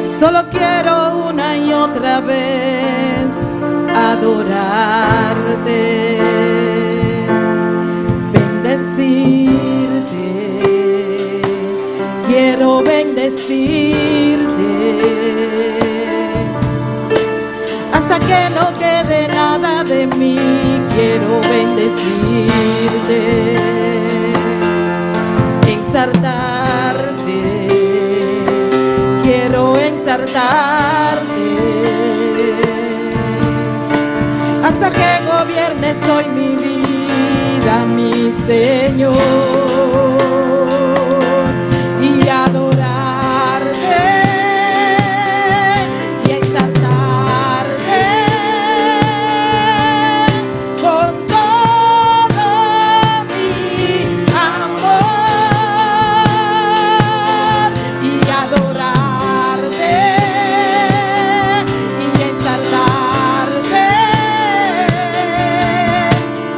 Solo quiero una y otra vez adorarte, bendecirte, quiero bendecirte, hasta que no quede nada de mí, quiero bendecirte, exaltarte, quiero exaltarte, hasta que gobiernes hoy mi vida, mi Señor, y adorarte y exaltarte con todo mi amor, y adorarte y exaltarte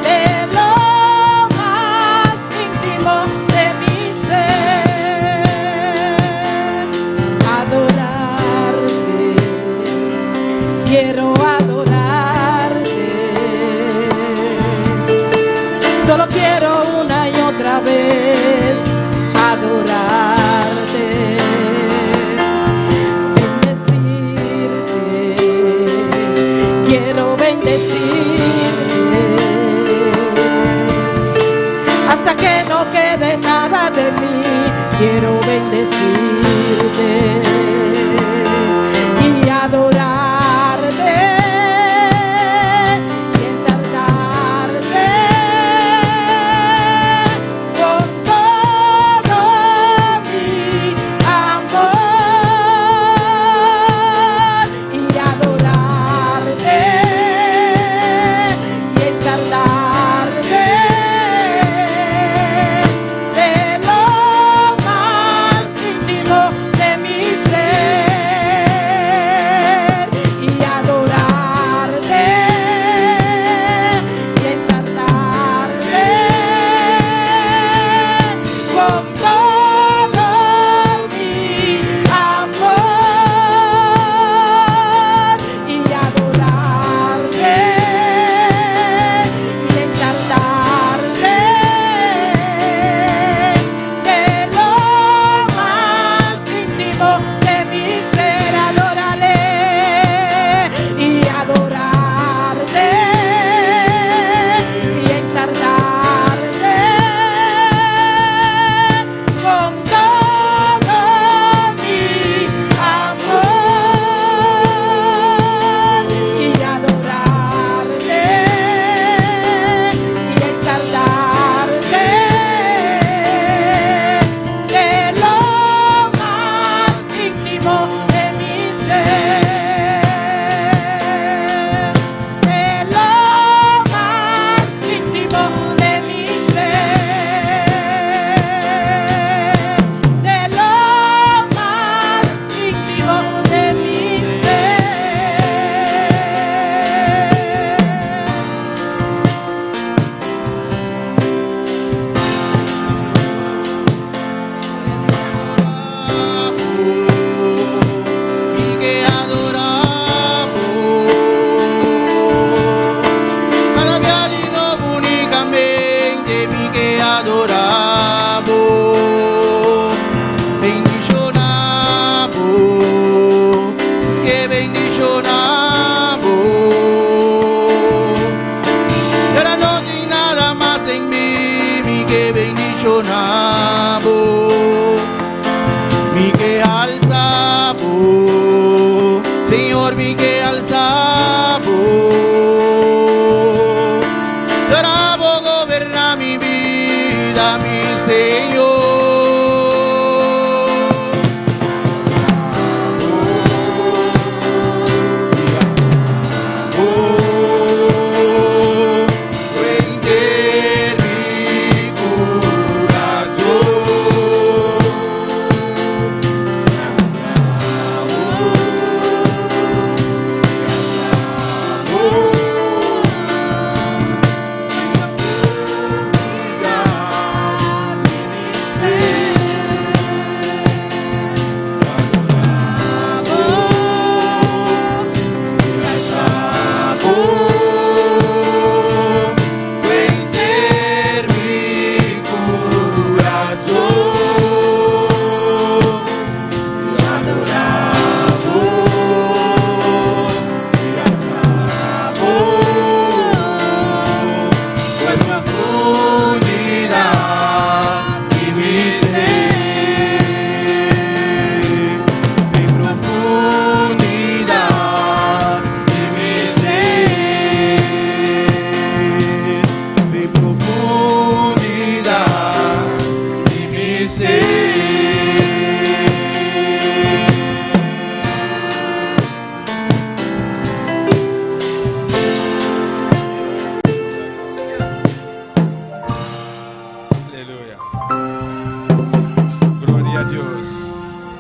de lo más íntimo de mi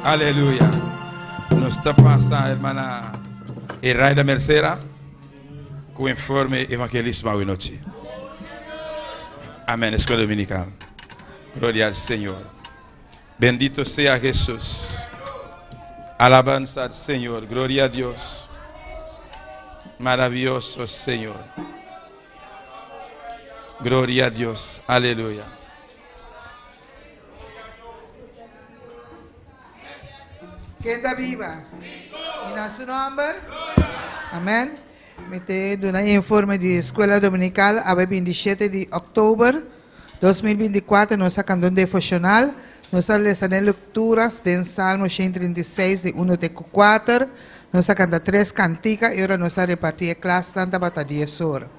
Aleluya. Nos está pasando, hermana Eraida Mercera, con informe evangelismo hoy noche. Amén. Escuela dominical. Gloria al Señor. Bendito sea Jesús. Alabanza al Señor. Gloria a Dios. Maravilloso Señor. Gloria a Dios. Aleluya. Quem está viva? Em nosso nome? Amém. Me te dou um informe de escola dominical a 27 de outubro 2024, nossa canção devocional. Nós lemos leituras de Salmo 136, de 1 até 4. Nós cantamos 3 canticas e agora nós repartimos a classe tanta para 10 horas.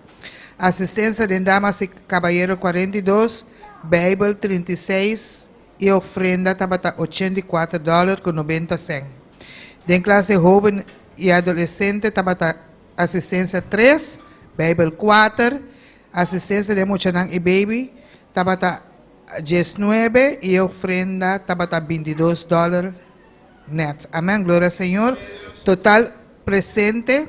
Assistência de damas e caballeros 42, Bíblia 36 e ofrenda para $84,90. De classe jovem e adolescente para assistência 3, Bíblia 4, assistência de Mochanang e Baby para 19 e ofrenda para $22 net. Amém, glória ao Senhor. Total presente.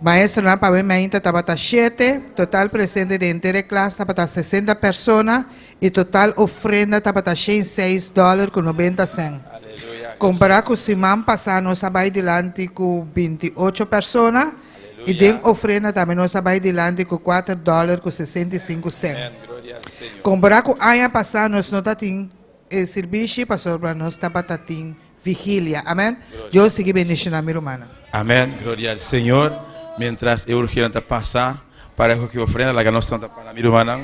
Maestro na pavimenta estava 7, total presente de inteira classe estava 60 pessoas e total ofrenda estava $6,90. Comparar com o semana passada, nós vai adiante com 28 pessoas e de ofrenda também nós vai adiante com $4,65. Comparar com o ano passado, nós não temos serviço para nós estava tendo vigília. Amém? Deus siga bendicionando a minha irmã. Amém. Glória ao Senhor. Mientras eu urgente passar para que ofrenda la que nós canta para mi hermana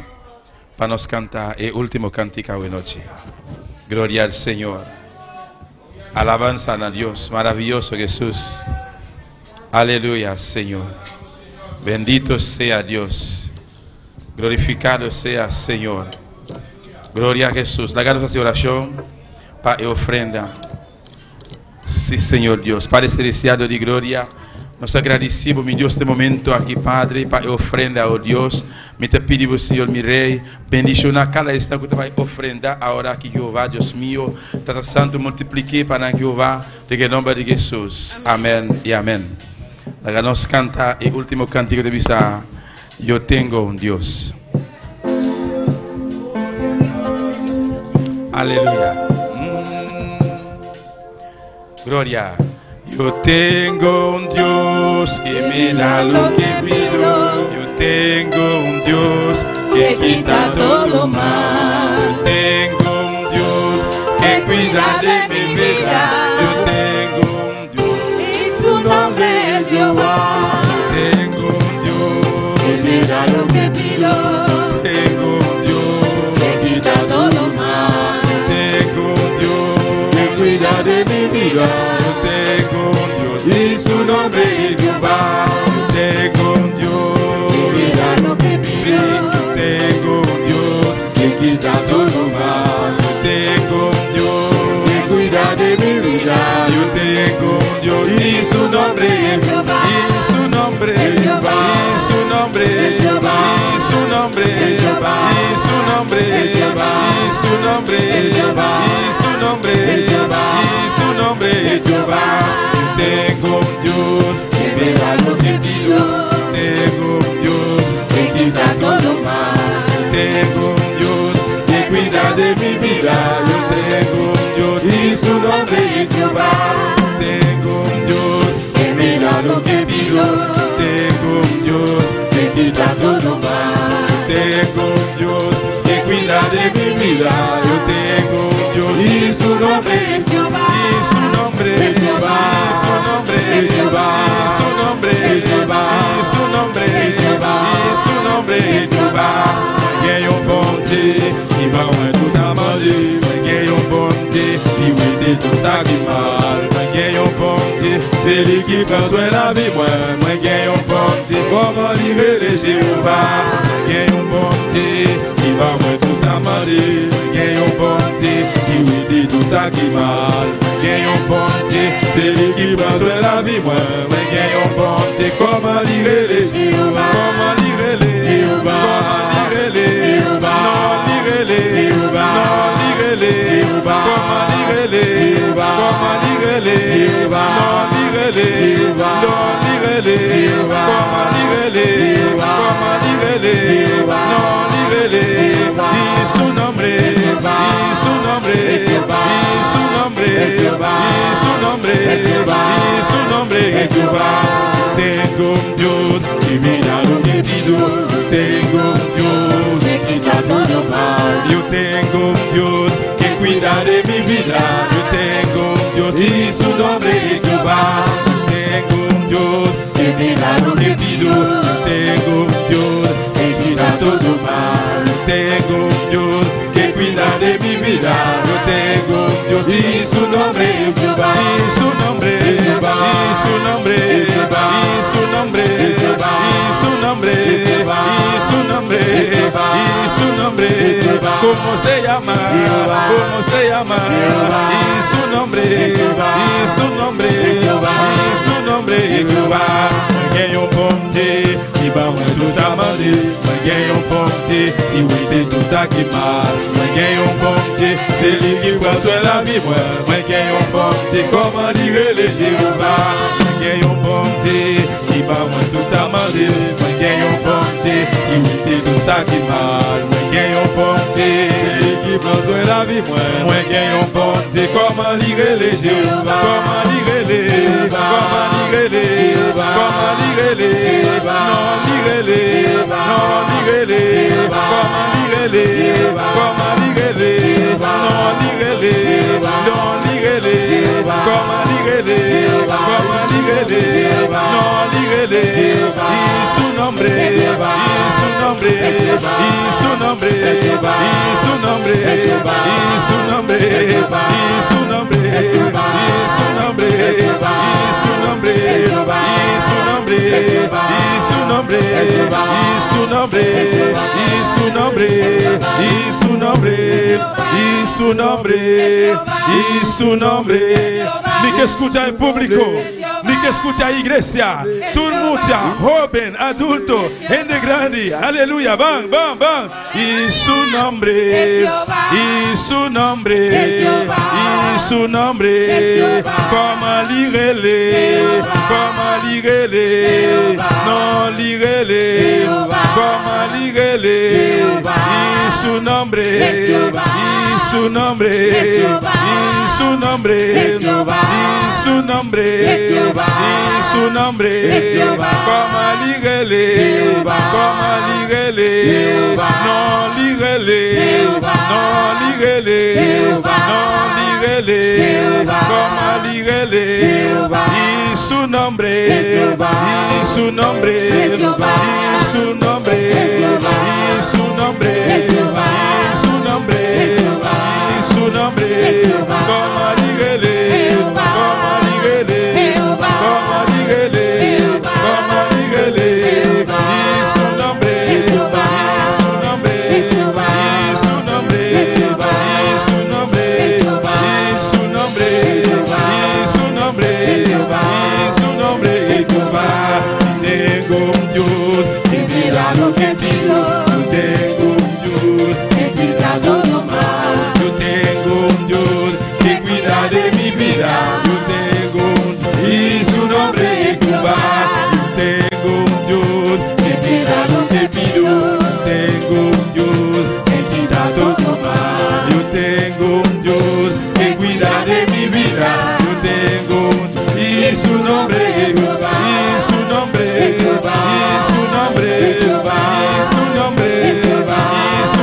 para nos cantar el último cántico hoy noche. Gloria al Señor. Alabanza a Dios, maravilloso Jesús. Aleluya, Señor. Bendito sea Dios. Glorificado sea Señor. Gloria a Jesús. Hagamos esta oración para ofrenda. Sí, Señor Dios. Padre celestial de gloria. Nós agradecemos, meu Deus, este momento aqui, Padre, para ofrenda ao Deus. Me te pedimos, Senhor, meu Rei, bendiciona cada instante que tu vai ofrendar agora aqui, Jeová, Deus meu. Tata Santo, multiplique para Jeová, em nome de Jesus. Amém e amém. Agora nós canta o último cântico de missa. Eu tenho Deus. Aleluia. Glória. Yo tengo un Dios que me da lo que pido. Yo tengo un Dios que quita todo mal. Yo tengo un Dios que cuida de mi vida. Yo tengo un Dios y su nombre es Jehová. Yo tengo un Dios que me da lo que pido. Tengo un Dios que quita todo mal. Tengo un Dios que cuida de mi vida. Y su nombre es Jehová. Tengo un Dios, sí, tengo un Dios que quita todo mal. Tengo un Dios que cuida de mi vida. Yo tengo un Dios y su nombre es Jehová. Y su nombre es Jehová. Y su nombre es Jehová. Y su nombre es Jehová. Y su nombre es Jehová. Y su nombre es Jehová. Y su nombre es Jehová. Y su nombre es Jehová. Tengo un Dios que me da lo que pido. Tengo un Dios que quita todo mal. Tengo un Dios que cuida de mi vida. Yo tengo un Dios y su nombre es Jehová. Tengo un Dios que me da lo que pido. Tengo un Dios que quita todo mal. Tengo un Dios que cuida de mi vida. Yo tengo un Dios y su nombre es Jehová. Y su nombre es Jehová. Su nombre es Jehová. Su nombre es Jehová. Su nombre es Jehová. Su nombre es Jehová. Manguei bom Dieu, qui va moins tout ça manger. Manguei bon Dieu, qui oui de tout ça qui mal. Manguei bon Dieu, c'est lui qui prend soin la vie moi. Manguei bon Dieu, comment livrer les Jéhovah. Manguei bon Dieu, qui va moins tout ça manger. Manguei bon Dieu, qui oui de tout ça qui mal. Manguei bon Dieu, c'est lui qui prend soin la vie moi. Manguei bon Dieu, comment livrer les Jéhovah. Comment livrer les Jéhovah. Non, lirez-les, non, lirez-les, comment lirez su nombre, y su nombre es Jehová. Tengo un Dios que me da lo que pido. Yo tengo un Dios que quita todo mal. Yo tengo un Dios que cuida de mi vida. Yo tengo un Dios y su nombre es Jehová. Tengo un Dios que me da lo que pido. Yo tengo un Dios que quita todo mal. Yo tengo un Dios que cuida de mi vida. Yo tengo un Dios y su nombre es Jehová. Y su nombre, y su nombre, y su nombre, y su nombre, y su nombre, y su nombre. ¿Cómo se llama? ¿Cómo se llama? Y su nombre, y su nombre, y su nombre es Jehová. Mwen yon pomte, i ba mwen tout sa mande. Mwen yon pomte, i wete tout sa ki mal. Mwen yon pomte, se li ki pratwe la vi mwen. Mwen yon pomte, koman li rele Jehova. Mwen yon pomte, i ba mwen tout sa mande. Mwen yon pomte, i wete tout sa ki mal. Mwen yon pomte, se li ki pratwe la vi mwen. Mwen yon pomte, koman li rele Jehova. Koman li rele, koman li rele, koman li rele, non li rele, non li rele, koman li rele, koman li rele, non li rele, non li rele, koman li rele, koman li rele, non li rele. Y su nombre, y su nombre, y su nombre, y su nombre, y su nombre, y su nombre, y su nombre, y su nombre, y su nombre, y su nombre, y su nombre, y su nombre, y su nombre, y su nombre, y su nombre. Ni que escucha el público, ni que escucha la iglesia, turmucha, joven, adulto, gente grande, aleluya, van, van, van. Y su nombre, y su nombre, y su nombre, como ligele, como ligele, no ligele, como ligele. Y su nombre, y su nombre, y su nombre, y su nombre, y su nombre, como ligele, como ligele, no ligele, no ligele, no ligele, como ligele. Y su nombre, y su nombre, y su nombre, y su nombre, y su nombre, y su nombre, como ligele, como ligele, como ligele, como ligele. Y su nombre, y su nombre, y su nombre, y su nombre, y su nombre, y su nombre, y su nombre es Jehová. Tengo un Dios que me da lo que pido. Yo tengo un Dios que cuida todo mal. Yo tengo un Dios que cuida de mi vida. Yo tengo un, y su nombre es Jehová. Yo tengo un Dios que me da lo que pido. Yo tengo un Dios que quita todo mal. Yo tengo un Dios que cuida de mi vida. Yo tengo un, y su nombre es Jehová. Y su nombre, y su nombre, y su nombre, y su nombre, y su nombre, y su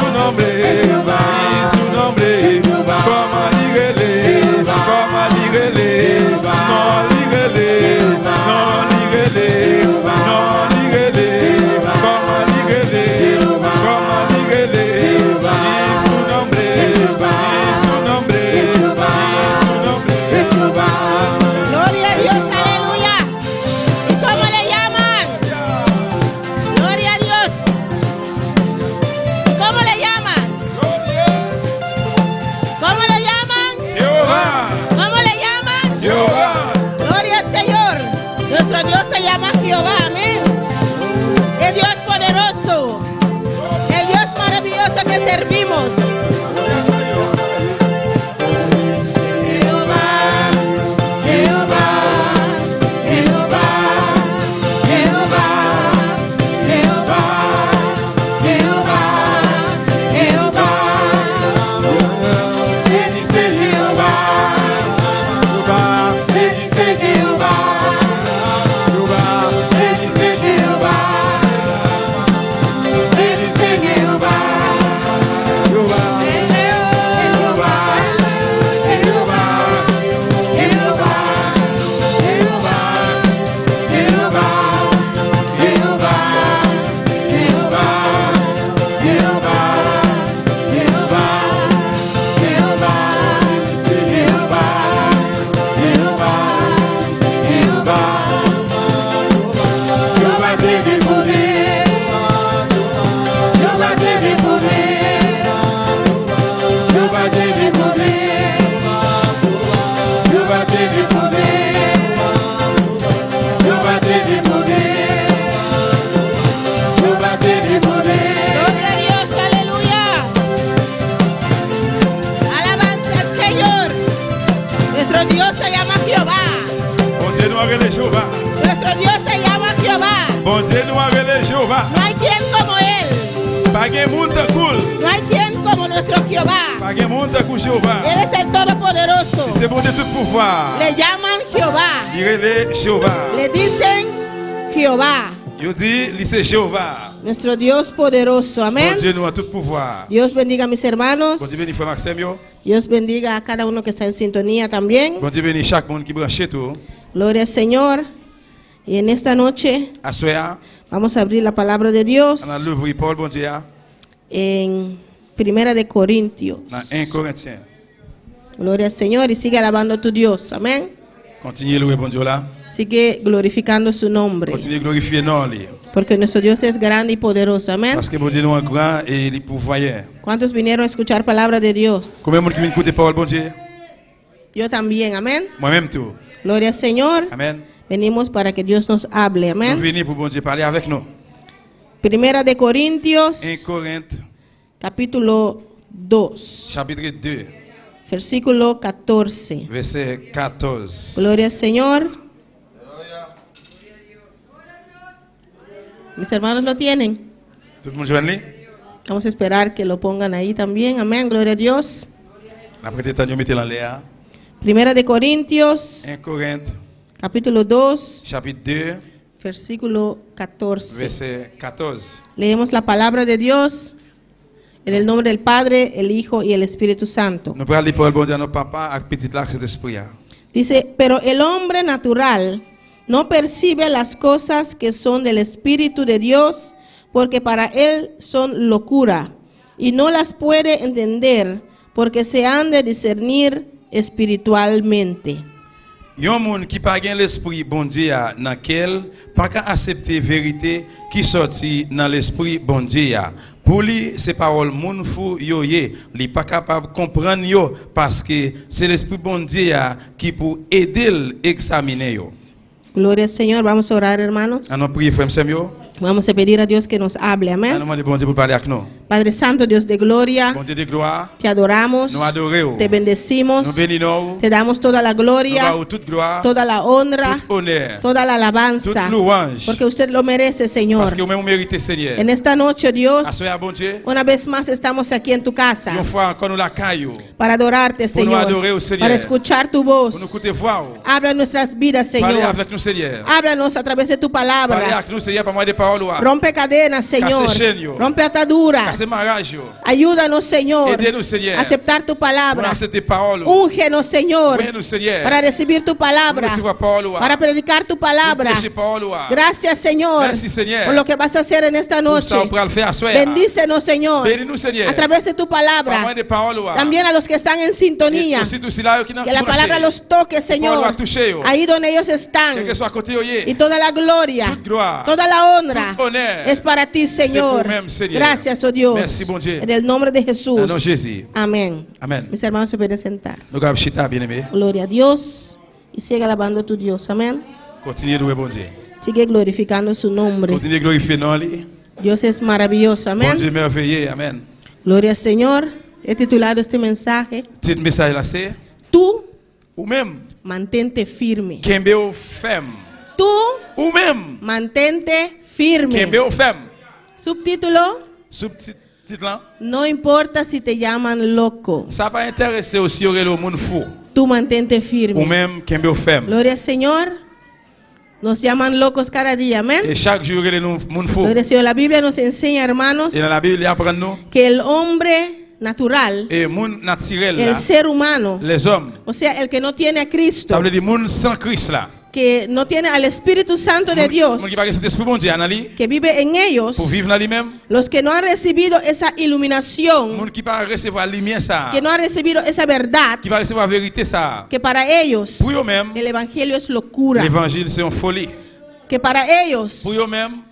nombre, y su nombre, y su nombre, como ligele, como ligele, no ligele, no ligele, no ligele, como ligele, como ligele. Y su nombre, y su nombre, y su nombre es Jehová. Gloria a Dios, aleluya. ¿Y cómo le llaman? Gloria a Dios. ¿Y cómo le llaman? ¿Cómo le llaman? Jehová, ¿Cómo le llaman? Jehová. Gloria al Señor. Nuestro Dios se llama Jehová, amén. El Dios poderoso, el Dios maravilloso que servimos. Jehová, Jehová, Jehová, Jehová, Jehová, Jehová, Jehová. Nuestro Dios se llama Jehová. Bon Dieu nous appelle Jehová. No hay quien como Él. Pas gen moun tan cool. No hay quien como nuestro Jehová. Pas gen moun tan cool Jehová. Él es el Todopoderoso. C'est bon Dieu tout pouvoir. Le llaman Jehová. Il est Jehová. Le dicen Jehová. Il dit, lui c'est Jehová. Nuestro Dios poderoso. Amén. Bon Dieu nous a tout pouvoir. Dios bendiga a mis hermanos. Bon Dieu bénit frère Maxime yo. Dios bendiga a cada uno que está en sintonía también. Bon Dieu bénit chaque monde qui branché tout. Gloria al Señor. Y en esta noche À soir, vamos a abrir la palabra de Dios on a l'ouvrir Paul bon Dieu en Primera de Corintios. dans 1 Corinthiens. Gloria al Señor y sigue alabando a tu Dios. Amén. Continuez louer bon Dieu là. Sigue glorificando su nombre. Continuez glorifier non lui. Porque nuestro Dios es grande y poderoso. Amén. Parce que bon Dieu nous est grand et il est pourvoyeur. ¿Cuántos vinieron a escuchar palabra de Dios? Combien de monde qui vient écouter parole bon Dieu? Yo también. Amén. Moi-même tout. Gloria al Señor. Amen. Venimos para que Dios nos hable. Nous Amén. venons pour bon Dieu parler avec nous. Primera de Corintios, 1 Corinthiens capítulo 2, chapitre 2 versículo 14. verset 14. Gloria al Señor. Mis hermanos lo tienen. Tout le monde joint-lui? Vamos a esperar que lo pongan ahí también. Amén. Gloria a Dios. Après temps nous mettez en l'air. Primera de Corintios, 1 Corinthiens capítulo 2, chapitre 2 versículo 14. verset 14. Leemos la palabra de Dios en el nombre del Padre, el Hijo y el Espíritu Santo. Nous parlons parole bon Dieu à nos papas avec petit là cet esprit. Dice, pero el hombre natural no percibe las cosas que son del Espíritu de Dios, porque para él son locura, y no las puede entender, porque se han de discernir espiritualmente. Yon moun qui pas gen l'esprit bon Dieu dans quel pas qu'à accepter vérité qui sorti dans l'esprit bon Dieu. Pour lui ces paroles moun fou yo yé, li pas capable comprendre yo parce que c'est l'esprit bon Dieu qui pour aider examiner yo. Gloria al Señor. Vamos a orar, hermanos. On prie frère Samuel. Vamos a pedir a Dios que nos hable. On Amén. demande bon Dieu pour parler avec nous. Padre Santo, Dios de gloria, Bon Dieu de gloire, te adoramos, nous adorons. te bendecimos, Nous bénissons. te damos toda la Nous gloria, avons toute gloire, toda la honra, tout honneur, toda la alabanza, toute louange. porque usted lo merece, Señor. Parce que vous-même méritez Seigneur. En esta noche, Dios, Assoyez bon Dieu. una vez más estamos aquí en tu casa Une fois encore nous la caillou. para adorarte, Pour nous adorer Señor, au Seigneur. para escuchar tu voz. Pour nous écouter voir. Habla en nuestras vidas, Parlez Señor. avec nous Seigneur. Háblanos a través de tu Parlez palabra. avec nous Seigneur par moi des paroles. Rompe cadenas, Señor. chaînes. Rompe ataduras. Cassez mariage. Ayúdanos, Señor, Aidez-nous Seigneur. a aceptar tu Pour palabra. accepter paroles. Úngenos, Señor, Nous Seigneur. para recibir tu Pour palabra, recevoir paroles. para predicar tu palabra. Prêcher paroles. Gracias, Señor, Merci, Señor. por lo que vas a hacer en esta Pour noche. ça on pourra le faire à soir. Bendícenos, Señor, Bénis-nous Seigneur. a través de tu Par moi palabra. des paroles. También a los que están en sintonía, Et aussi tous ceux-là qui n'ont que la palabra los toque, Señor, ahí donde ellos están. Quel que soit côté Y toda la gloria, toute gloire, toda la honra tout honneur, es para ti, Señor. pour même, Seigneur. Gracias, oh Dios. Merci, bon Dieu. En el nombre de Jesús. En el nombre de Jesús. Amén. Amen. Mis hermanos se pueden sentar. Nous avons chita bien-aimé. Gloria a Dios. Y sigue alabando a tu Dios. Amén. Continuez de louer bon Dieu. Sigue glorificando su nombre. Continuez de glorifier non lui. Dios es maravilloso. Bon Amén. Dieu merveilleux. Amen. Gloria al Señor. He titulado este mensaje, Petit message là c'est tú ou même mantente firme. Kembe ou femme. Tú Ou même mantente firme. Kembe ou femme. Subtítulo, Sous-titre là. no importa si te llaman loco, Ça va intéresser aussi au monde fou. tú mantente Ou firme. même Kembe ou femme. Gloria al Señor. Nos llaman locos cada día. Amén. Et chaque jour il nous monde fou. Gloria al Señor. La Biblia nos enseña, hermanos, Et dans la Bible il apprend nous que el hombre natural, et monde naturel el là, ser humano, les hommes. o sea, el que no tiene a Cristo, Ça veut dire monde sans Christ là. que no tiene al Espíritu Santo de Dios, Monde qui pas cet esprit bon Dieu en lui que vive en ellos, pour vivre dans lui-même. los que no han recibido esa iluminación, Monde qui pas recevoir lumière ça. que no han recibido esa verdad, Qui va recevoir vérité ça. que para ellos Pour eux-mêmes, el Evangelio es locura, l'évangile c'est une folie. que para ellos Pour eux-mêmes,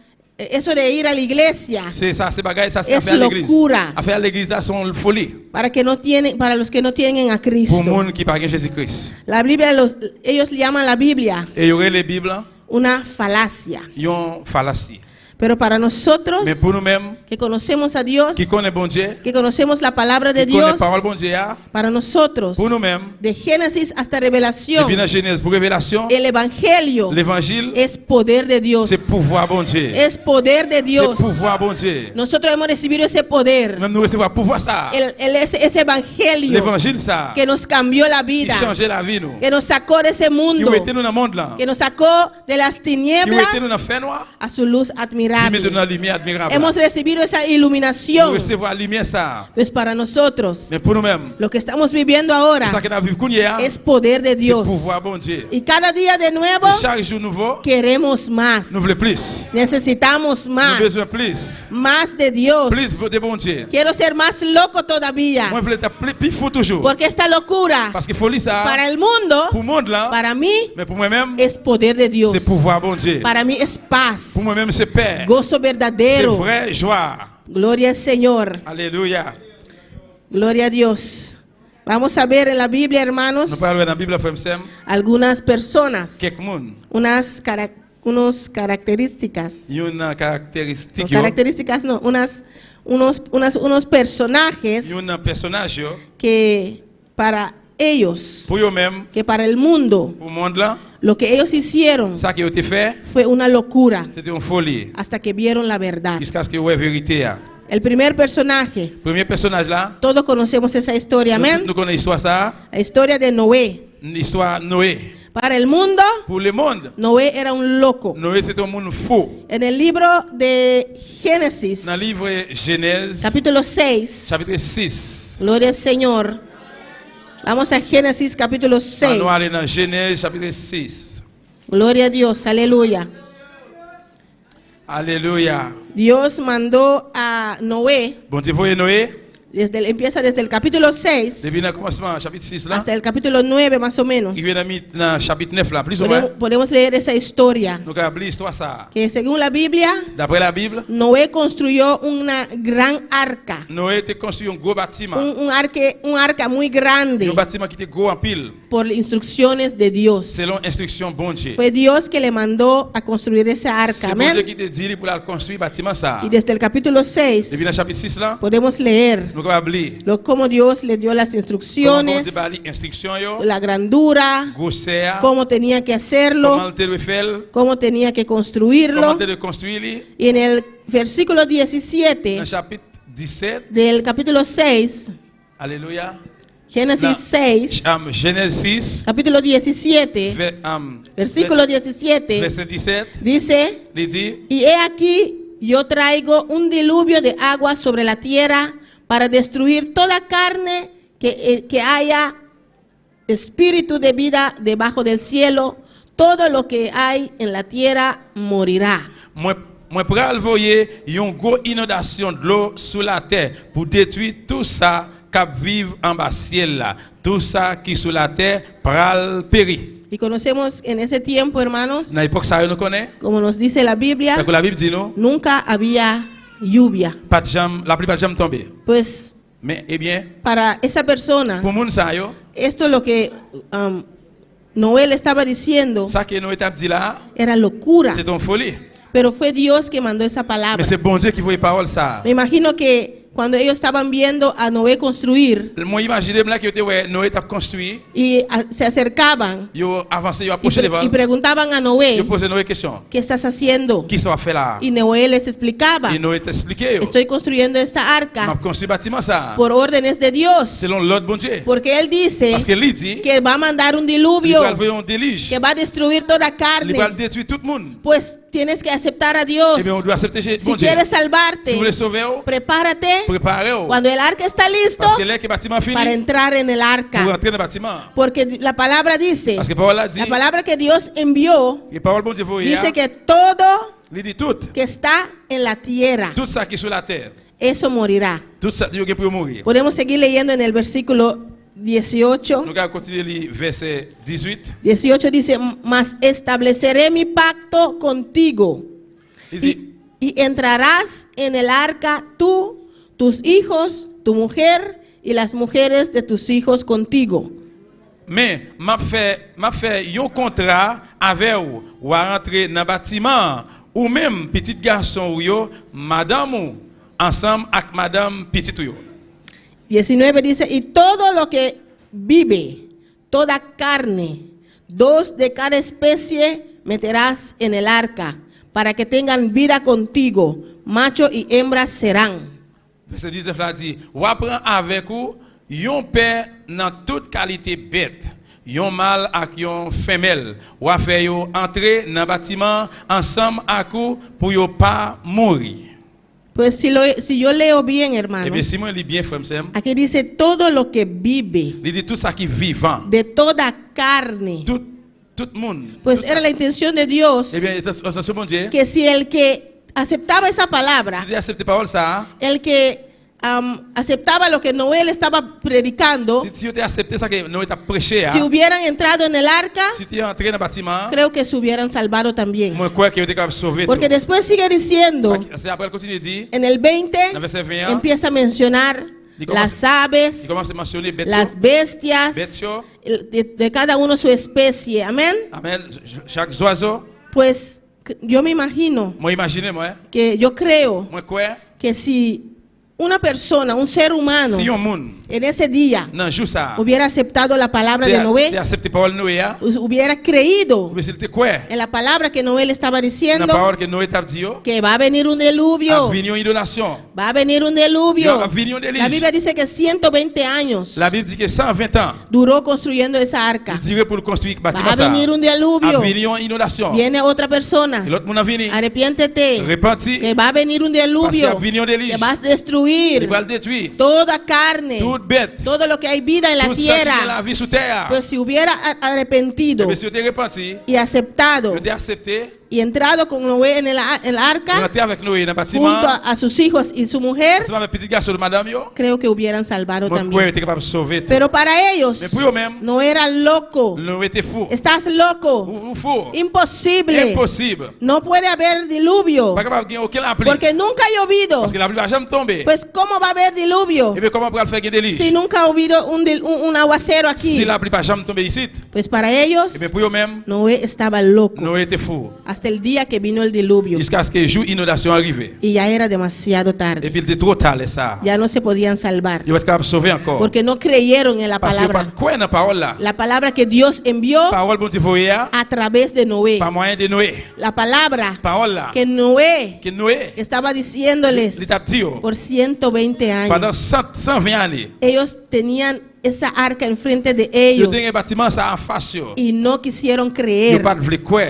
eso de ir a la iglesia, c'est ça, c'est bagaille, ça c'est Es affaire à l'église. locura. Affaire à l'église là c'est une folie. para los que no tienen a Pour Cristo. monde qui pas Jésus-Christ. La Biblia, ellos llaman la Biblia Et il y aurait les Bibles, una falacia. ils ont fallacie. Pero para nosotros Mais pour nous-mêmes, que conocemos a Dios, qui connaissons bon Dieu, que conocemos la palabra de qui connaissons Dios, la parole bon Dieu, para nosotros, pour nous-mêmes, de Génesis hasta Revelación, depuis la Genèse pour Révélation, el Evangelio l'évangile, es poder de Dios. c'est pouvoir bon Dieu. Es poder de C'est Dios. pouvoir bon Dieu. Nosotros hemos recibido ese poder, Même nous recevons pouvoir ça. ese Evangelio L'évangile ça, que nos cambió la qui vida, changeait la vie nous. que nos sacó de ese Qui mundo, mettait nous dans le monde là. que nos sacó de las Qui tinieblas mettait nous dans le fer noir. a su luz Qui mettait admirable. nous dans la lumière admirable. Hemos recibido esa Nous iluminación. recevons la lumière ça. Pues para nosotros, Mais pour nous-mêmes, lo que estamos viviendo ça ahora qu'on a vu qu'on y a, es poder de c'est Dios. pouvoir bon Dieu. Y cada día de nuevo Et chaque jour nouveau, queremos más. nous voulons plus. Necesitamos Nous más. avons besoin plus. Más de Dios. Plus de bon Dieu. Quiero ser más loco todavía. Moi, je voulais être plus fou toujours. Porque esta locura Parce qu'il faut lire ça. para el mundo, Pour le monde là, para mí, mais pour moi-même, es poder de Dios. c'est pouvoir bon Dieu. Para mí es paz. Pour moi-même, c'est paix. Gozo C'est verdadero. vraie joie. Gloria al Señor. Alléluia. Gloria a Dios. Vamos a ver en la Biblia, Nous hermanos, parlons dans la Bible, frère Sam, algunas personas, quelques monde. unas características. Il y a une caractéristique, No, características no, unos personajes il y a un personnage, yo, que para ellos, pour eux-mêmes, que para el mundo, pour le monde là, lo que ellos hicieron ça qui a été fait, fue una locura c'était une folie. hasta que vieron la verdad. Jusqu'à ce que vous ayez la vérité. El primer personaje, Premier personnage là, todos conocemos esa historia, amén. nous connaissons l'histoire ça, La historia de Noé. l'histoire Noé. Para el mundo, Pour le monde, Noé era un loco. Noé c'est un monde faux. En el libro de Génesis, Dans le livre Genèse, capítulo 6, chapitre 6, gloria al Señor. Vamos a Génesis capítulo 6. nous allons dans Genèse chapitre 6. Gloria a Dios, aleluya. Alléluia. Dios mandó a Noé, Bon Dieu, voyez Noé, empieza desde el capítulo 6 depuis le commencement, chapitre 6 là, hasta el capítulo 9 más o menos. il vient dans le chapitre 9 là, plus ou moins. Podemos leer esa historia, Nous avons l'histoire ça. que según la Biblia, D'après la Bible, Noé construyó una gran arca, Noé a construit un gros bâtiment. un arca muy grande Un bâtiment qui était gros en pile, por instrucciones de Dios. selon instruction bon Dieu. Fue Dios que le mandó a construir esa arca, C'est bon Dieu amén. qui te dit pour la construire bâtiment ça. Y desde el capítulo 6 Depuis le chapitre 6 là, podemos leer nous avons lire cómo Dios le dio las comment bon instrucciones, Dieu a dit instruction yo, la grandura, grosseur, cómo tenía que comment hacerlo, tu le faire, cómo tenía que comment construirlo. tu le construire. Y en el versículo Dans 17 le chapitre 17, del capítulo 6, alléluia. Génesis 6, Genèse 6, capítulo 17, versículo 17, verset 17, dice: il dit, y he aquí, yo traigo un diluvio de agua sobre la tierra para destruir toda carne que haya espíritu de vida debajo del cielo. Todo lo que hay en la tierra morirá. moi pral voyer une grosse inondation de l'eau sur la terre pour détruire tout ça qui vivent en bas ciel là. Tout ça qui sur la terre pral périr. Y conocemos en ese tiempo, hermanos, Dans l'époque ça nous connaît. como nos dice la Biblia, Parce que la Bible dit nous, nunca había lluvia. pas de jambe, la pluie pas de jambe tomber. Pues Mais eh bien, para esa persona, pour moun ça yo, esto es lo que Noé le estaba diciendo, ça que nous t'a dit là, era locura. c'est une folie. Pero fue Dios que mandó esa palabra. Mais c'est bon Dieu qui voit parole ça. Me imagino que cuando ellos estaban viendo a Noé construir Moi imagine là que ouais Noé t'a construit, y se acercaban yo avancé, yo y, approché devant. y preguntaban a Yo Noé, posé Noé question. ¿qué estás haciendo? Qui ça va faire là? Y Noé les explicaba, Et Noé t'expliqué yo. estoy construyendo esta M'a arca construit bâtiment ça. por órdenes de Dios. Selon l'ordre bon Dieu. Porque él dice Parce que lui dit, que va a mandar un il diluvio va envoyer un déluge. que va a destruir toda Il va carne. détruire tout le monde. Pues tienes que aceptar a Dios. Eh bien, on doit accepter Si bon Dieu. quieres Si vous salvarte, voulez sauver, prepárate préparez-vous. cuando el arca está listo Parce que là que le bâtiment fini, para entrar en el pour arca. rentrer dans le bâtiment. Porque la palabra dice, Parce que parole a dit, la palabra que Dios envió, et parole bon Dieu vous dice que todo il dit tout, que está en la tierra, tout ça qui est sur la terre, eso morirá. tout ça Dieu qui peut mourir. Podemos seguir leyendo en el versículo 18. Nous allons continuer le verset 18. 18 dice, mas estableceré mi pacto contigo. Il dit, Y entrarás en el arca tú, tus hijos, tu mujer y las mujeres de tus hijos contigo. mais m'a fait un contrat avec vous, ou à rentrer dans le bâtiment, ou même petit garçon ou yo, madame ou ensemble avec madame petit ou yo. 19 dice, y todo lo que vive, toda carne, 2 de cada especie meterás en el arca, para que tengan vida contigo, macho y hembra serán. Verset 19 là dit, ou apprend avec ou yon père dans toute qualité bête, yon mâle ak yon femelle, ou a fait yo entrer dans bâtiment ensemble avec ou pour yo pas mourir. Pues si yo leo bien, Eh hermano, bien, si moi lis bien, frère, aquí dice todo lo que vive, il dit tout ça qui est vivant, de toda carne. tout monde. Pues era la intención de Dios Eh bien, attention, mon Dieu. que si el que aceptaba esa palabra, Si tu acceptes parole ça, el que aceptaba lo que Noé le estaba predicando, si tu as accepté ça que nous t'a prêché, si hubieran entrado en el arca, si tu es entré dans le bâtiment, creo que se hubieran salvado también. moi crois que tu es sauvé. Porque después sigue diciendo, C'est après il continue dit, en el 20, dans verset 21, empieza a mencionar il commence- las aves, il commence à mentionner bête. las bestias, Bête, de cada uno su especie. Amén. amen, chaque oiseau. Pues yo me imagino Moi imagine moi, que yo creo moi crois que si una persona, un ser humano, si un monde en ese día dans jour ça, hubiera aceptado la palabra de tu Noé, accepté parole Noé, hubiera creído mais s'il te croit en la palabra que Noé le estaba dans la diciendo, parole que Noé t'a dit, que va a venir un diluvio, a venir une idolation. va a venir un diluvio. Va a venir un déluge. La Biblia dice que 120 años La Bible dit que 120 ans, duró construyendo esa arca. il dirait pour le construire le Va bâtiment a ça. venir un A diluvio. venir une inondation. Viene otra persona. Et l'autre monde a venu. Arrepiéntete. Repenti. Que va a venir un Parce qu'il diluvio. va venir un déluge. Que vas a Il destruir va le détruire. toda carne, Toute bête. todo lo que hay vida en la Tout ça qui est la tierra. vie sous terre. Pues si hubiera arrepentido Mais si tu es repenti, y aceptado tu t'es accepté, y entrado con Noé en el tu arca es avec Noé dans le junto bâtiment, a sus hijos y su mujer, ensemble avec petit garçon de madame yo, creo que hubieran salvado moi, también. tu es capable de sauver tout. Pero para ellos Mais pour eux-mêmes, no era loco. Noé était fou. Estás loco. Ou fou. Imposible. Impossible. No puede haber diluvio Pas capable de gagner aucun appli. porque nunca ha llovido. Parce que la pluie va jamais tomber. Pues cómo va a haber diluvio Et bien comment on peut le faire gagner des si déluge? nunca ha habido un aguacero Si aquí? la pluie va jamais tomber ici, Pues para ellos et bien pour eux-mêmes, Noé estaba loco Noé était fou. hasta el día que vino el diluvio Jusqu'à ce que le jour inondation arrive. y ya era demasiado Et tarde. puis il était trop tard ça. Ya no se podían salvar Il va être capable de sauver encore. porque no creyeron en la Parce qu'il n'y a pas de palabra, quoi dans la parole là. la palabra que Dios envió Parole bon Dieu voyait a través de Noé, par moyen de Noé. la palabra Parole là. que Noé Que Noé, estaba diciéndoles l'état dit, por 120 pendant años. 120 années, Ellos tenían esa arca enfrente de il y ellos a un bâtiment ça en face. y no quisieron Il n'y a creer pas de vle quoi.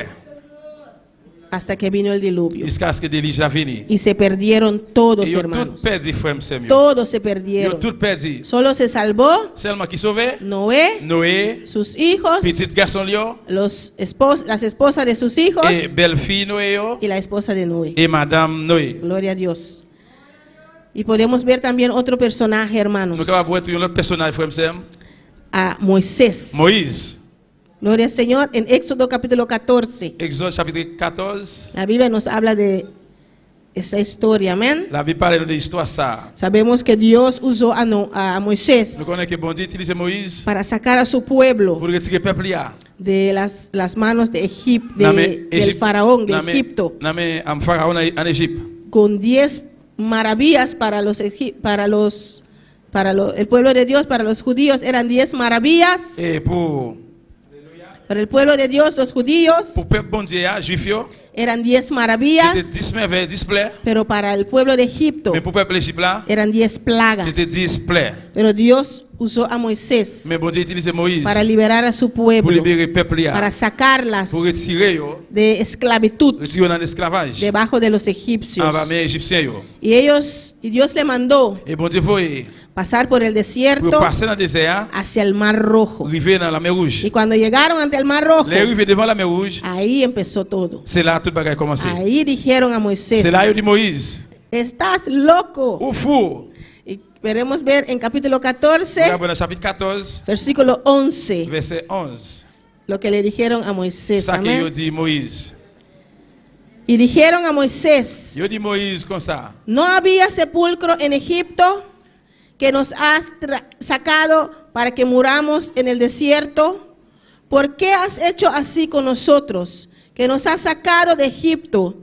hasta que vino el diluvio. Jusqu'à ce que des déluge a venu. Y se perdieron todos, Et ils ont hermanos. tout perdu, frère et Todos se Ils ont perdieron. tout perdu. Solo se salvó Seulement qui sauvé? Noé, Noé, sus hijos, petit garçon Lio, las esposas de sus hijos et belle-fille Noé, y la esposa de Noé. et madame Noé. Gloria a Dios. Y podemos ver también otro personaje, hermanos, Nous avons voir un autre personnage, frère et a Moisés. Moïse. Gloria al Señor. En Éxodo capítulo 14, Exode chapitre 14. la Biblia nos habla de esa historia, amén. La Bible parle de l'histoire ça. Sabemos que Dios usó a Moisés Nous connaissons que bon Dieu utilise Moïse para sacar a su pueblo pour retirer le peuple là. de las manos de Name del Égypte. faraón de Name- Egipto, name am pharaon en Égypte. con 10 maravillas el pueblo de Dios, para los judíos eran 10 maravillas, Et para el pueblo de Dios, los judíos, pour peuple bon Dieu, juif yo, eran 10 c'était maravillas, 10 merveilles, 10 plaies. pero para el pueblo de Egipto Mais pour peuple Égypte là, eran 10 plagas. c'était 10 plaies. Pero Dios usó a Moisés Mais bon Dieu utilise Moïse para liberar a su pour pueblo, libérer le peuple là, para sacarlas pour retirer yo, de esclavitud retirer dans l'esclavage. debajo de los egipcios. En bas mais égyptien yo. Y Dios le mandó Et bon Dieu voyait pasar por el pour desierto passer dans le désert, hacia el Mar Rojo. arriver dans la mer rouge. Y cuando llegaron ante el Mar Rojo, Les arrivés devant la mer rouge, ahí empezó todo. c'est là tout le bagage a commencé. Ahí dijeron a Moisés, C'est là il dit Moïse, estás loco. ou fou. Y queremos ver en capítulo 14, Regarde dans le chapitre 14, versículo 11, verset 11. lo que le dijeron a Moisés. Ça que yo Amén. dit Moïse. Y dijeron a Moisés, Yo dit Moïse comme ça. ¿no había sepulcro en Egipto que nos has sacado para que muramos en el desierto? ¿Por qué has hecho así con nosotros, que nos has sacado de Egipto?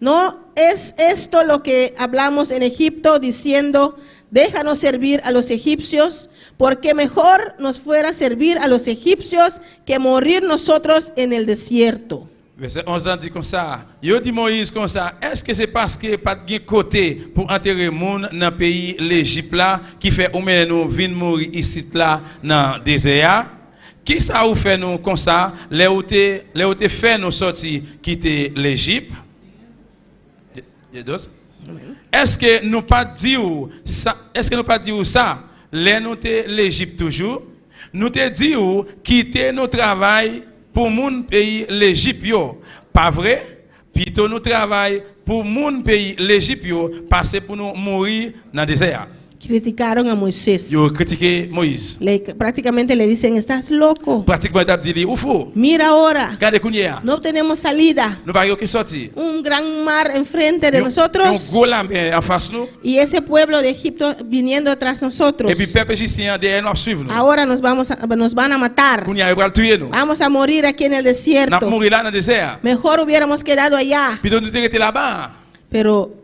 ¿No es esto lo que hablamos en Egipto diciendo, déjanos servir a los egipcios, porque mejor nos fuera servir a los egipcios que morir nosotros en el desierto? Verset 11 dit comme ça. Yo dit Moïse comme ça. Est-ce que c'est parce que pas de côté pour enterrer moun dans le pays l'Égypte là qui fait ou men nous vinn mourir ici là dans désert? Qui ça ou fait nous comme ça? Les ou te fait nous sortir quitter l'Égypte? Est-ce que nous pas dire ça? Est-ce que nous pas dire ça? Les nous te l'Égypte toujours. Nous te dire quitter nos travail pour mon pays l'Égypte yo, pas vrai? Plutôt nous travaillons pour mon pays l'Égypte yo, passer pour nous mourir dans le désert. Criticaron a Moisés. Yo critiqué Moïse. Prácticamente le dicen, estás loco. Pratiquement t'as dit ou faux. Mira ahora. Regardez kounya. No tenemos salida. Nous pas que sortir. Un gran mar enfrente de nosotros. Un gros la mer en face nous. Y ese pueblo de Egipto viniendo tras nosotros. Et puis peuple égyptien derrière nous suivre nous. Ahora nos van a matar. Kounya ils vont tuer nous. Vamos a morir aquí en el desierto. N'a mourir là dans le désert. Mejor hubiéramos quedado allá. Puis nous étions là-bas. Pero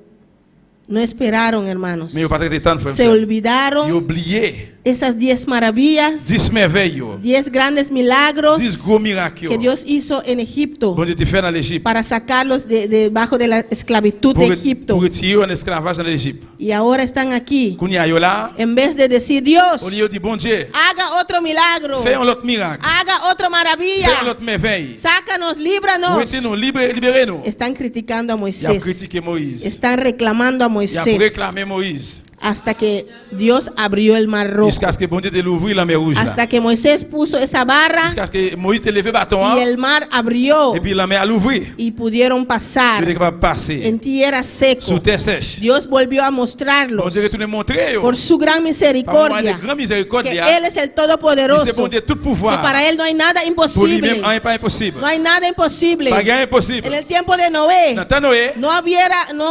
no esperaron, hermanos. Se Y olvidaron oublié esas 10 maravillas, 10 merveilles, 10 grandes milagros 10 gros miracles que Dios hizo en Egipto bon Dieu te fait dans l'Égypte para sacarlos debajo de la esclavitud de Egipto. Pour retirer un esclavage dans l'Égypte. Y ahora están aquí. Kounya yo là, En vez de decir, Dios, au lieu de bon Dieu, haga otro milagro, fais un autre miracle, haga otra fais un maravilla, autre merveille. sácanos, líbranos. Mettez-nous libérez-nous. Están criticando a Il a Moisés. critiqué Moïse. Están reclamando a Il a Moisés. réclamé Moïse. Hasta que Dios abrió el mar rojo. Jusqu'à ce que bon Dieu te l'ouvre la mer rouge là. Hasta que Moisés puso esa barra Jusqu'à ce que Moïse te levé bâton y el mar abrió et puis la mer a l'ouvert. y pudieron pasar Tu es capable de passer en tierra seco. sous terre sèche. Dios volvió a Bon mostrarlos Dieu retourne montrer por su gran par de misericordia grand miséricorde que Él es el c'est Todopoderoso, bon Dieu tout que pouvoir. para Él no hay nada Pour lui même imposible. rien pas impossible. No hay nada imposible. Pas rien impossible. En el tiempo de Noé Dans temps Noé,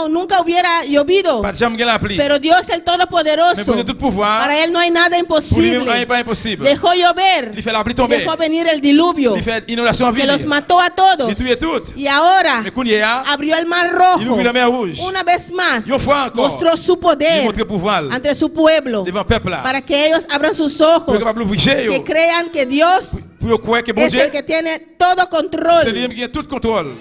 nunca hubiera llovido, pas de jamais la pluie. pero Dios el Mais pour Todopoderoso, Dieu tout pouvoir, para Él no hay nada pour lui même rien imposible. pas impossible. Dejó llover, Il fait la pluie tomber. dejó venir el diluvio Il fait inondation en que ville. los mató a todos. Il tuait toutes. Y ahora Mais Kounia, abrió el mar il rojo ouvre la mer rouge. una vez más, Yo fue encore. mostró su Il poder montre pouvoir ante su pueblo devant peuple là. para que ellos abran sus Pour ojos, capable d'ouvrir que crean que Dios pour croire que bon es Dieu, el que tiene todo c'est control. lui qui a tout contrôle.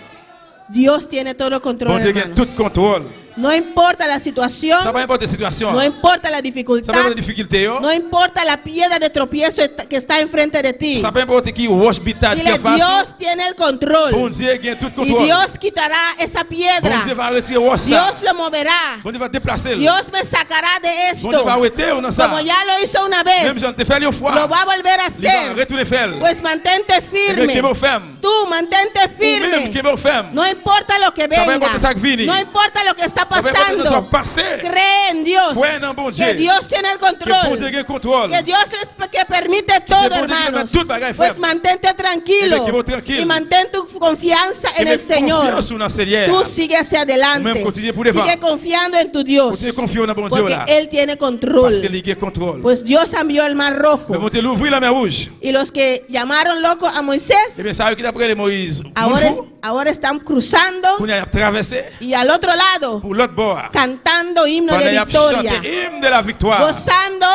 Dios tiene todo control, Bon Dieu qui a tout hermanos. contrôle. No importa la situación, Ça va importe la situation. no importa la Ça va dificultad, importe la difficulté. no importa la piedra de tropiezo que está enfrente de ti. Ça va importe qui roche bitade qui Dile, est face. Dios tiene el control. Bon Dieu qui a tout Y contrôle. Dios quitará esa Bon piedra. Dieu va retirer roche ça. Dios lo moverá. Bon Dieu va déplacer. Dios me sacará de Bon Dieu va esto. arrêter ou non ça. Como ya lo hizo una Même vez, Jean te fait une fois. lo va a volver a Il va hacer. retourner faire. Pues mantente Et bien qui firme. va ferme. Tú mantente Ou même qui firme. va ferme. No importa lo que Ça va venga. importe ça que viene. No importa lo que está Ça va importe de pasando. son passé. Cree en Dios. Cree en bon Dieu. Que Dios tiene el Que bon Dieu control. qui a contrôle. Que Dios es que permite todo, bon Dieu qui hermanos. permet tout bagaille Pues faire. mantente tranquilo. Eh bien, que vos tranquille. Y mantén tu confianza Et en el mets Señor. confiance dans le Seigneur. Tú sigue hacia adelante. Même continue pour devant. Sigue confiando en tu Dios. Continue confiant dans bon Dieu Porque là. Él tiene Parce control. qu'il a contrôle. Pues Dios envió el mar Mais rojo. bon Dieu l'ouvrir la mer rouge. Y los que llamaron loco a Eh Moisés, bien, ça veut dire après Moïse. ahora están cruzando Pour a traversé y al otro lado pour l'autre bord. cantando himno Pendant de il a victoria, chanté hymne de la victoire. gozando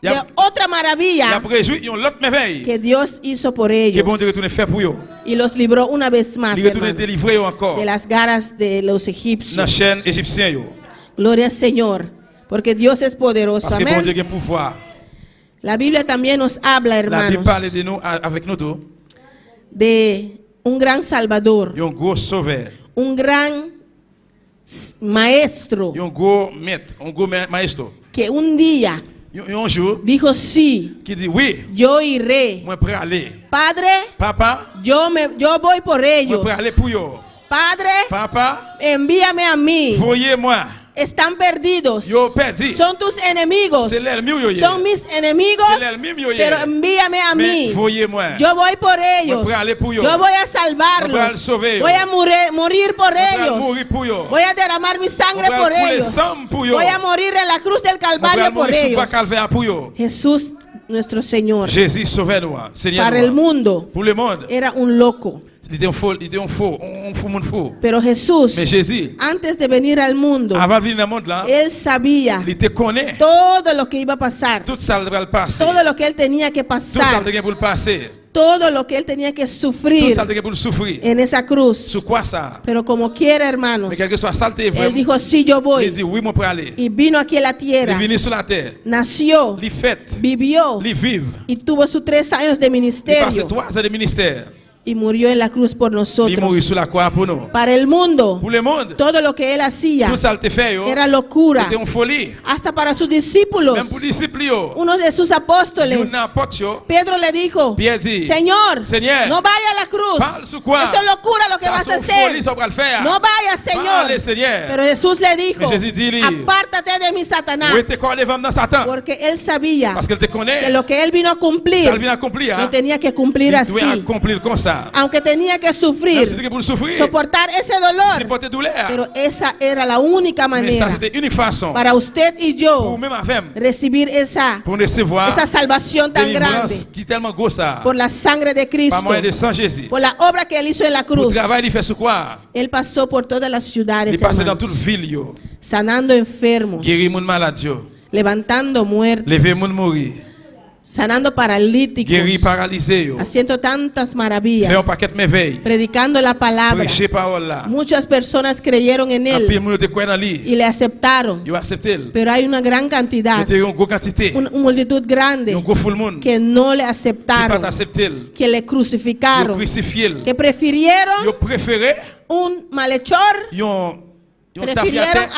Y a- de otra Il a maravilla réjoui, ils ont l'autre merveille. que Dios hizo por Que bon Dieu ellos retourne faire pour eux. y los libró una vez más, Il retourne hermanos, délivrer eux encore. de las garras de los Dans la egipcios. chaîne égyptienne. Yo. Gloria al Señor, porque Dios es poderoso. Parce que bon Dieu Amén. a pouvoir. La Biblia también nos habla, La Bible parle hermanos, de nous avec nous tous. de un gran Salvador, Il y a un gros sauveur. un gran maestro Il y a un gros maître, un gros maestro. que un día Il y a un jour dijo, sí, qui dit oui, yo iré. moi prêt à aller. Padre, Papa, yo voy por moi ellos. prêt à aller pour eux. Padre, Papa, envíame a mí. voyez-moi. Están perdidos. Yo perdi. Son tus enemigos. C'est l'ennemi yo. Son mis enemigos. C'est l'ennemi yo. Pero envíame a Mais mí. voyez-moi. Yo voy por ellos. Moi prêt à aller pour eux. Yo voy a Moi prêt à salvarlos. le sauver. Voy a morir por Moi prêt à ellos. mourir pour eux. Voy a derramar mi sangre Moi por prêt à couler ellos. sang pour eux. Voy a morir en la cruz del Moi prêt à Calvario por mourir sur ellos. le calvaire pour eux. Jesús, nuestro Señor, Jésus sauve-nous, Seigneur. para el mundo Pour le monde, era un loco. Il était un faux, monde faux. Pero Jesús, Mais Jésus, antes de venir al mundo, avant de venir dans le monde là, él sabía il te connaît. todo lo que iba a pasar, Tout ça va le passer. todo lo que él tenía que Tout ça pasar, va pour le passer. todo lo que él tenía que Tout sufrir ça va pour le souffrir. en esa cruz. Sur quoi ça? Pero como quiera, hermanos, Mais quel que soit ça, él dijo, sí, yo il voy. dit oui, moi pour aller. Y vino aquí a la Il tierra, est venu sur la terre. nació, Il fait, vivió il vive. y tuvo sus 3 años de Il passe ministerio 3 ans de ministère. y murió en la cruz por Il mourit nosotros. sur la croix pour nous. Para el mundo, Pour le monde, todo lo que él hacía tout ça te fait yo. era locura, C'était une folie. hasta para sus discípulos. Même pour les disciples yo. Uno de sus apóstoles, N'importe yo. Pedro le dijo, Pierre dit, Señor, Señor, no vaya a la cruz. parle sur quoi? Eso es locura lo que Ça, vas a c'est une folie, hacer. ça va le faire. No vaya, Señor. Parle, Seigneur. Pero Jesús le dijo, Mais Jésus dit, apártate de mi Satanás. Oui, te collé dans Satan. Porque él sabía Parce qu'elle te connaît. que lo que él vino a cumplir, Ça vient accomplir. lo tenía que cumplir Il así. doit accomplir comme ça. Aunque tenía que Même sufrir, si c'était pour le souffrir. soportar ese dolor. Supporter douleur. Pero esa era la única Mais ça, manera c'était unique façon. para usted y Pour yo même avec. recibir esa Pour recevoir. salvación tan délivrance grande qui est tellement gros ça. por la sangre de Par Cristo, moyen de sang Jésus. por la obra que él hizo en la Pour cruz. travail, il fait sur quoi? Él pasó por todas las ciudades, Il passe dans hermanos, toute ville yo. sanando enfermos, Guérir mon malade yo. levantando muertos, Lever mon mourir. sanando paralíticos, Guérir paralysé yo. haciendo tantas Faire maravillas, un paquet de merveilles. predicando la palabra. Prêcher parole là. Muchas personas creyeron en En pile él moun te croit dans lui. y le aceptaron, Yo accepté. pero hay una gran cantidad, C'était une grosse quantité. una multitud grande Un gros full monde. que no le Qui pas aceptaron, accepté. que le Yo crucificaron, crucifié. que prefirieron Yo préféré un malhechor, yon prefirieron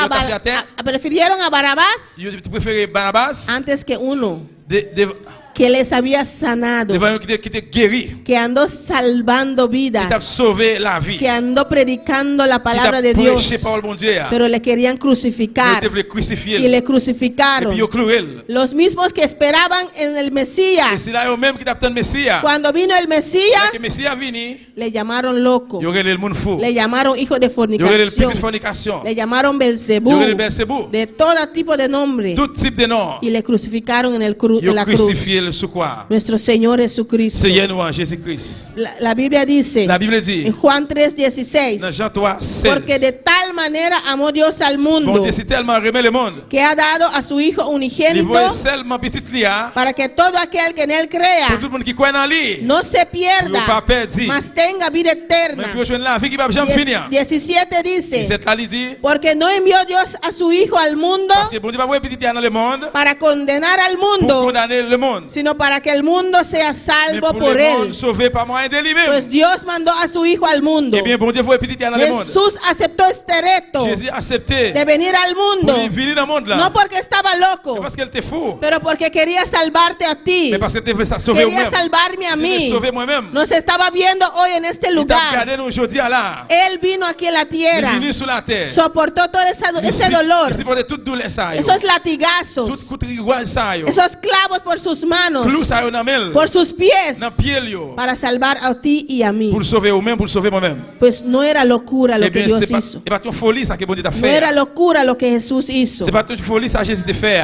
prefirieron a Barabás yo préféré Barnabas antes que uno de que les había sanado, devant qui te guéri, que andó salvando qui t'a vidas, sauvé la vie, que andó predicando la qui t'a palabra de Dios, prêché parole bon Dieu. pero le querían crucificar Yo te voulais crucifier. y le Et crucificaron. puis yo cloué. Los mismos que esperaban en el Et Mesías, c'est là yo même qui t'attend Messia. cuando vino el Mesías, Que Messia vini, le llamaron loco, yo relé le monde fou. le llamaron hijo de Yo relé le petit fornicación, fornication. le llamaron Yo Belzebú, relé le Belzebú. de todo tipo de nombre, Tout type de nom. y le crucificaron en Yo la cruz. crucifié le sous quoi? Nuestro Señor Jesucristo. Seigneur nous en Jésus-Christ. La Biblia dice La Bible dit en Juan 3:16, dans Jean 3, 16. porque de tal manera amó Dios al Bon mundo Dieu c'est tellement remet le monde. que ha dado a su Hijo Il unigénito voit seulement petit lia para que todo aquel que en él pour crea tout le monde qui croit dans lui. no se Pour pas pierda, perdre. mas tenga vida Mais eterna. pour jouer la vie qui va jamais finir. 17 dice, Cette là il dit porque no envió Dios a su Hijo al mundo parce que bon Dieu va voir petit dans le monde para condenar al pour mundo, condamner le monde. sino para que el mundo sea Mais salvo pour por le monde él. sauvé par moyen de lui-même. Pues Dios mandó a su Hijo al mundo. Eh bien bon Dieu voit petit dans le monde. Jesús aceptó este reto Jésus a accepté de venir al mundo, pour venir dans le monde là. no porque estaba C'est loco, parce qu'elle était fou. pero porque quería salvarte a ti, Mais parce que tu veux sauver quería moi-même. salvarme a Tu veux mí. sauver moi-même. Nos estaba viendo hoy en este Il t'a lugar. regardé nous aujourd'hui là. Él vino aquí a la Il est tierra, venu sur la terre. soportó todo ese dolor, Il supportait toute douleur ça. esos Tout latigazos, coup de rigueur ça. esos clavos por sus manos, Clou ça dans mel. por sus pies, Dans pied yo. para salvar a ti y a mí. Pour le sauver vous-même, pour le sauver moi-même. Pues no era locura lo Eh que bien, Dios c'est hizo. pas une folie ça que bon Dieu t'a No era fait. locura lo que Jesús hizo. C'est pas une folie ça Jésus t'a fait.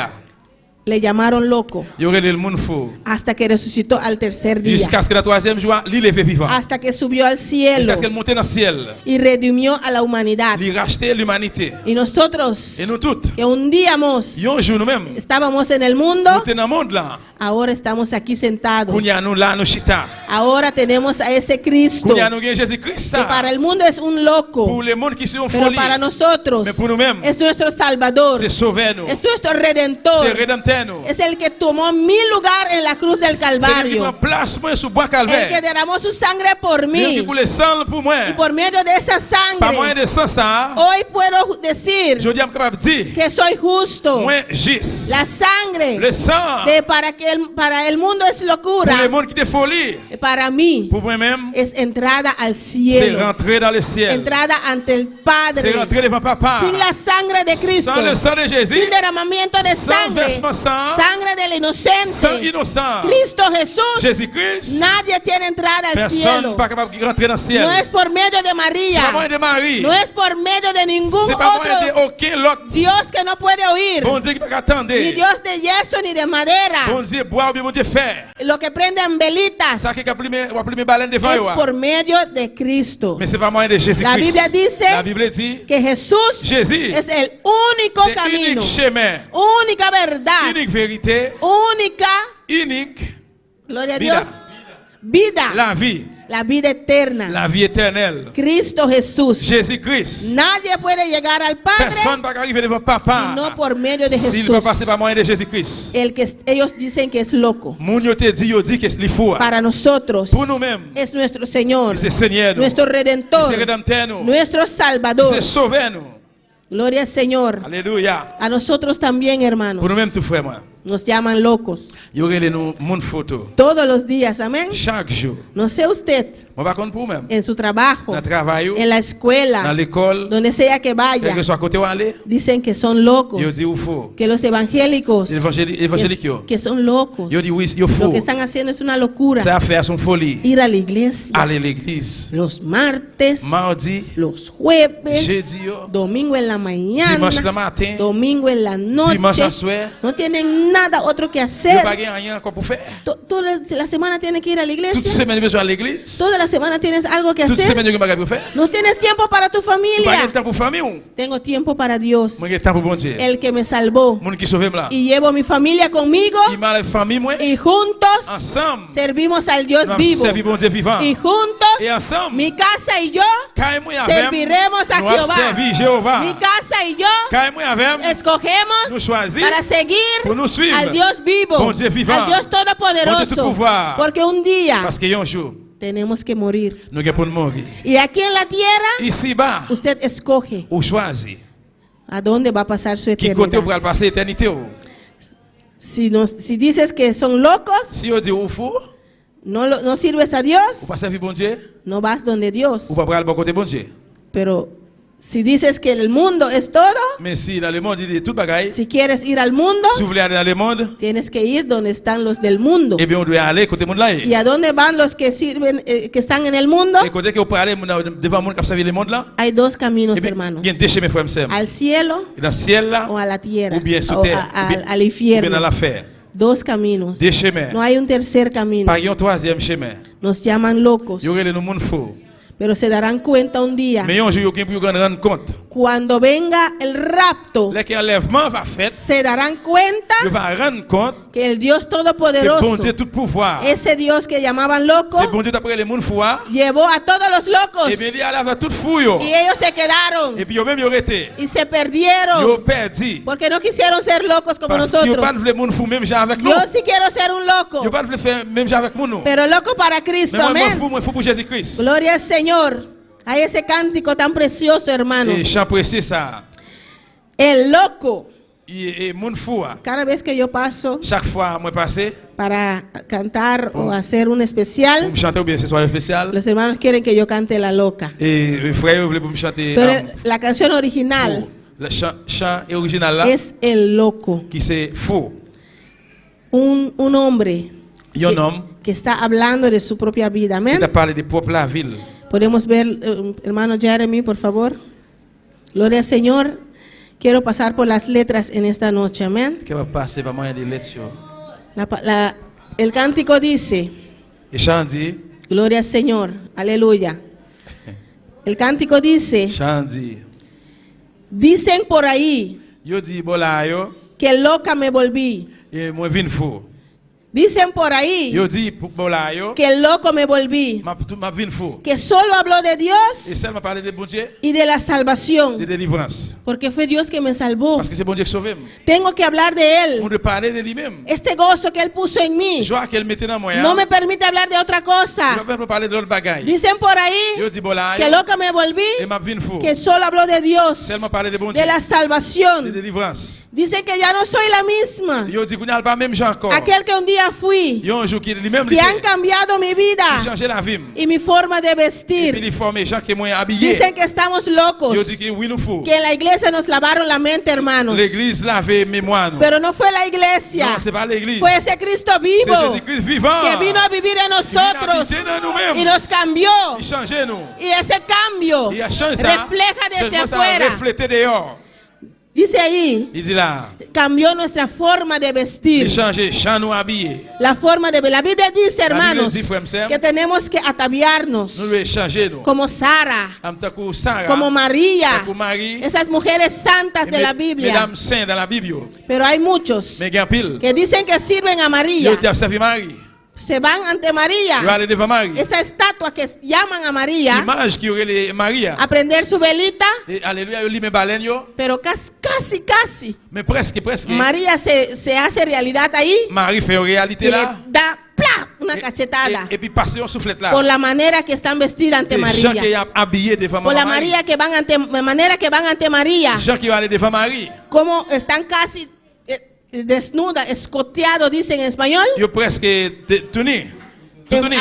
Le llamaron loco Il y aurait le monde fou. hasta que resucitó al tercer día, Jusqu'à ce que la troisième jour, il est vivant. hasta que subió al cielo Jusqu'à ce qu'elle monte dans le ciel. y redimió a la humanidad. Il rachetait l'humanité. Y nosotros, Et nous toutes. que hundíamos, Il y a un jour nous-mêmes. estábamos en el mundo, Nous sommes dans le monde là. ahora estamos aquí sentados. Kounya nous là, nous chita. Ahora tenemos a ese Cristo Kounya nous gagne Jésus-Christ. que para el mundo es un loco, Pour les mondes qui sont en pero folie. para nosotros Mais pour nous-mêmes, es nuestro Salvador, c'est sauver nous. es nuestro C'est Redentor, rédempteur nous. es el que tomó mi lugar en la cruz del C'est lui qui prend Calvario, place moi sur bois el que calvaire. derramó su sangre por Lui mí, qui coule sang pour moi. y por medio de esa Par moyen sangre de sang ça, hoy puedo decir je dis capable de dire que soy justo. moi juste. La sangre Le sang para el mundo es pour locura, les mondes qui te folie. para mí Pour moi-même, es entrada al c'est cielo, rentrer dans le ciel. entrada ante el C'est Padre. rentrer devant papa. Sin la sangre de Cristo, Sans le sang de Jésus, sin derramamiento de sans sangre, versement sang, sangre del sans inocente, innocent. Cristo Jesús, Jésus-Christ, nadie tiene entrada al personne cielo. n'est pas capable de rentrer dans le ciel. No es por medio de C'est pas María, moyen de Marie. no es por medio de ningún C'est pas moyen de otro aucun autre. Dios que no puede oír, Bon Dieu qui peut attendre. ni Dios de yeso ni de madera. Bon Dieu boire ou bien bon Dieu faire. lo que prenden velitas Ça qui a primé baleine devant es yo. por medio de Cristo. Mais c'est pas moyen de Jésus-Christ. La Biblia dice La Bible dit que Jesús Jesús es el único c'est camino, unique chemin, única verdad, unique vérité, única, unique gloria a vida. Dios, vida, la vida eterna. La vie éternelle. Cristo Jesús. Jésus-Christ. Nadie puede llegar al Padre Personne ne peut arriver devant papa sino por medio de s'il ne Jesús. peut passer par moyen de Jésus-Christ. El que ellos dicen que es loco. Moun yo te dit que c'est fou. Para nosotros Pour nous-mêmes. es nuestro Señor, C'est Seigneur nous. nuestro Redentor, C'est Rédempteur nous. nuestro Salvador. C'est Sauveur nous. Gloria al Señor. Alléluia. A nosotros también, hermanos. Pour nous-mêmes tout frère moi. Nos llaman locos. Yo relé nous moun photo. Todos los días, amén. Chaque jour. No sé usted, Moi pas contre pour même. en su trabajo, Dans le travail, en la escuela, dans l'école, donde sea que quel vaya, que soit côté où aller, dicen que son locos. yo dis ou faux. Que los evangélicos, Évangélique yo. que son locos. Yo dis oui, yo Lo faux. que están haciendo es una locura. Ça faire son folie. Ir a la iglesia Aller à l'église. los martes, Mardi, los jueves, jeudi, yo, domingo en la mañana, dimanche le matin, domingo en la noche. dimanche à soir. No tienen nada otro que Yo hacer. pas rien encore pour faire. Toda la semana tienes que ir a la Toute iglesia. semaine je besoin à l'église. Toda la semana tienes algo que Toute hacer. semaine je pas pour faire. No tienes tiempo para tu Yo pas familia. temps pour famille. Tengo tiempo para Dios, Moi j'ai temps pour bon Dieu. el que me salvó. Mon qui sauve là. Y llevo mi familia conmigo Il m'a la famille moi y juntos ensemble. servimos al Dios Nous vivo. servi bon Dieu vivant. Y juntos, Et ensemble, mi casa y yo quand moi avec serviremos a nous avons Jehová. servi Jéhovah. Mi casa y yo Quand moi avec escogemos nous choisir para seguir pour nous suivre. al Dios vivo, Bon Dieu vivant. al Dios Bon Dieu tout todopoderoso, pouvoir. porque un día Parce que un jour tenemos que morir. nous allons pour mourir. Y aquí en la tierra, Ici bas, usted escoge ou choisit a dónde va a pasar su qui côté eternidad. pour passer éternité. Si dices que son locos, Si on dit ou fou, no sirves a ou Dios, pas servir bon Dieu, no vas donde Dios. ou pas pour aller bon côté bon Dieu. Pero si dices que el mundo es todo, Mais si dans le monde il dit tout bagaille, si quieres ir al mundo, si vous voulez aller dans le monde, tienes que ir donde están los del mundo. eh bien on doit aller côté monde là. ¿Y a dónde van los que sirven, que están en el mundo? Et côté que vous parlez devant monde qui servi le monde là, Hay dos caminos, eh bien hermanos. il y a deux chemins frères et sœurs. Al cielo Dans le ciel là, o a la tierra. ou bien sur O terre, al ou bien dans infierno. l'affaire. Dos caminos. Deux chemins. No hay un tercer camino. Par un troisième chemin. Nos llaman locos. Il y aurait le monde faux. Pero se darán cuenta un día, Mais un jour, il y a pour rendre compte. cuando venga el rapto, Là que l'enlèvement va faire, se darán cuenta il va rendre compte que el Dios que bon Todopoderoso, Dieu tout pouvoir. ese Dios que llamaban loco, C'est bon Dieu d'après les monde fou. llevó a todos los locos Et bien il allait avec tout fou yo. y ellos se quedaron Et puis yo même yo arrêté. y se Yo perdieron perdu. porque no quisieron ser locos como Parce que yo nosotros. pas le monde fou même genre avec nous. Yo sí quiero ser un loco, Yo pas le faire même genre avec nous. pero loco para Cristo, Mais amén. moi fou pour Jésus-Christ. Gloria al Señor. Hay ese cántico tan precioso, hermanos. Et chant précieux ça. El loco. Et monde fou. Cada vez que yo paso Chaque fois moi passé, para cantar o hacer un pour especial, me chanter ou bien ce soir spécial. los hermanos quieren que yo cante La Loca. Et frère voulait pour me chanter. Pero la canción original Le chant original là es El Loco. qui c'est faux. Un hombre Il y a un homme que está hablando de su propia vida. qui Amén. t'a parlé de propre la ville. Podemos ver, hermano Jeremy, por favor. Gloria al Señor. Quiero pasar por las letras en esta noche. Amén. Qui va passer par moyen de lecture. El cántico dice, Et chant dit, gloria al Señor, aleluya. El cántico dice, chant dit, dicen por ahí yo dit bola yo, que loca me volví. et moi vin fou. Dicen por ahí Yo dit bola yo, que loco me volví. ma vin fou. Que solo habló de Et Dios celle m'a parlé de bon Dieu, y de la de salvación. délivrance. Porque fue Dios que me salvó. Parce que c'est bon Dieu qui sauve. Tengo que hablar de On Él. doit parler de lui-même. Este gozo que Él puso en mí Joie qu'elle mettait dans moi. no me permite hablar de otra Je cosa. ne peux pas parler de l'autre bagaille. Dicen por ahí Yo dit bola que yo, loca me volví. et ma vin fou. Que solo habló de Dios, Celle m'a parlé de bon Dieu, de la de salvación. délivrance. Dicen que ya no soy la misma. Yo dit qu'on n'a pas même genre encore. Aquel que un día fui, Yo un jour qui lui-même que han cambiado mi qui vida changeait la vie. y mi forma de Et puis vestir. il formait gens qui m'ont habillé. Dicen que estamos locos, Yo dis que oui nous faut. que en la iglesia nos lavaron la mente, hermanos. L'église lavait mémoire nous. Pero no fue la iglesia, Non, c'est pas l'église. fue ese Cristo C'est vivo Jésus-Christ vivant. que vino a vivir en nosotros Qui vient habiter dans nous-mêmes. y nos cambió. Il changeait nous. Y ese cambio Il a changé ça. refleja desde Seulement ça afuera reflété dehors. Dice ahí, Il dit là, cambió nuestra forma de vestir. il change Jean nous habillé. La forma de ver. La Biblia dice, hermanos, dit, frère, que tenemos que ataviarnos Nous devons changer nous. como Sara, En tant que Sarah, como María, comme Marie, esas mujeres santas de la Biblia. mesdames saintes dans la Bible. Pero hay muchos Mais il y a pile. que dicen que sirven a Il María. a servi Marie. Se van ante Il va María, aller devant Marie. esa estatua que llaman a María, L'image qui aurait les Maria. a prender su velita, Et alléluia, il lit mes baleines yo. pero casi, Mais presque. María se hace realidad ahí Marie fait une réalité y le là. da ¡plá! Una cachetada Et puis passer un soufflette là. por la manera que están vestidas ante Les gens qui María. sont habillés devant Por la Marie. María que van ante, manera que van ante María, Les gens qui vont aller devant Marie. como están casi desnudas, escoteado, dicen en español, Ils presque tourné.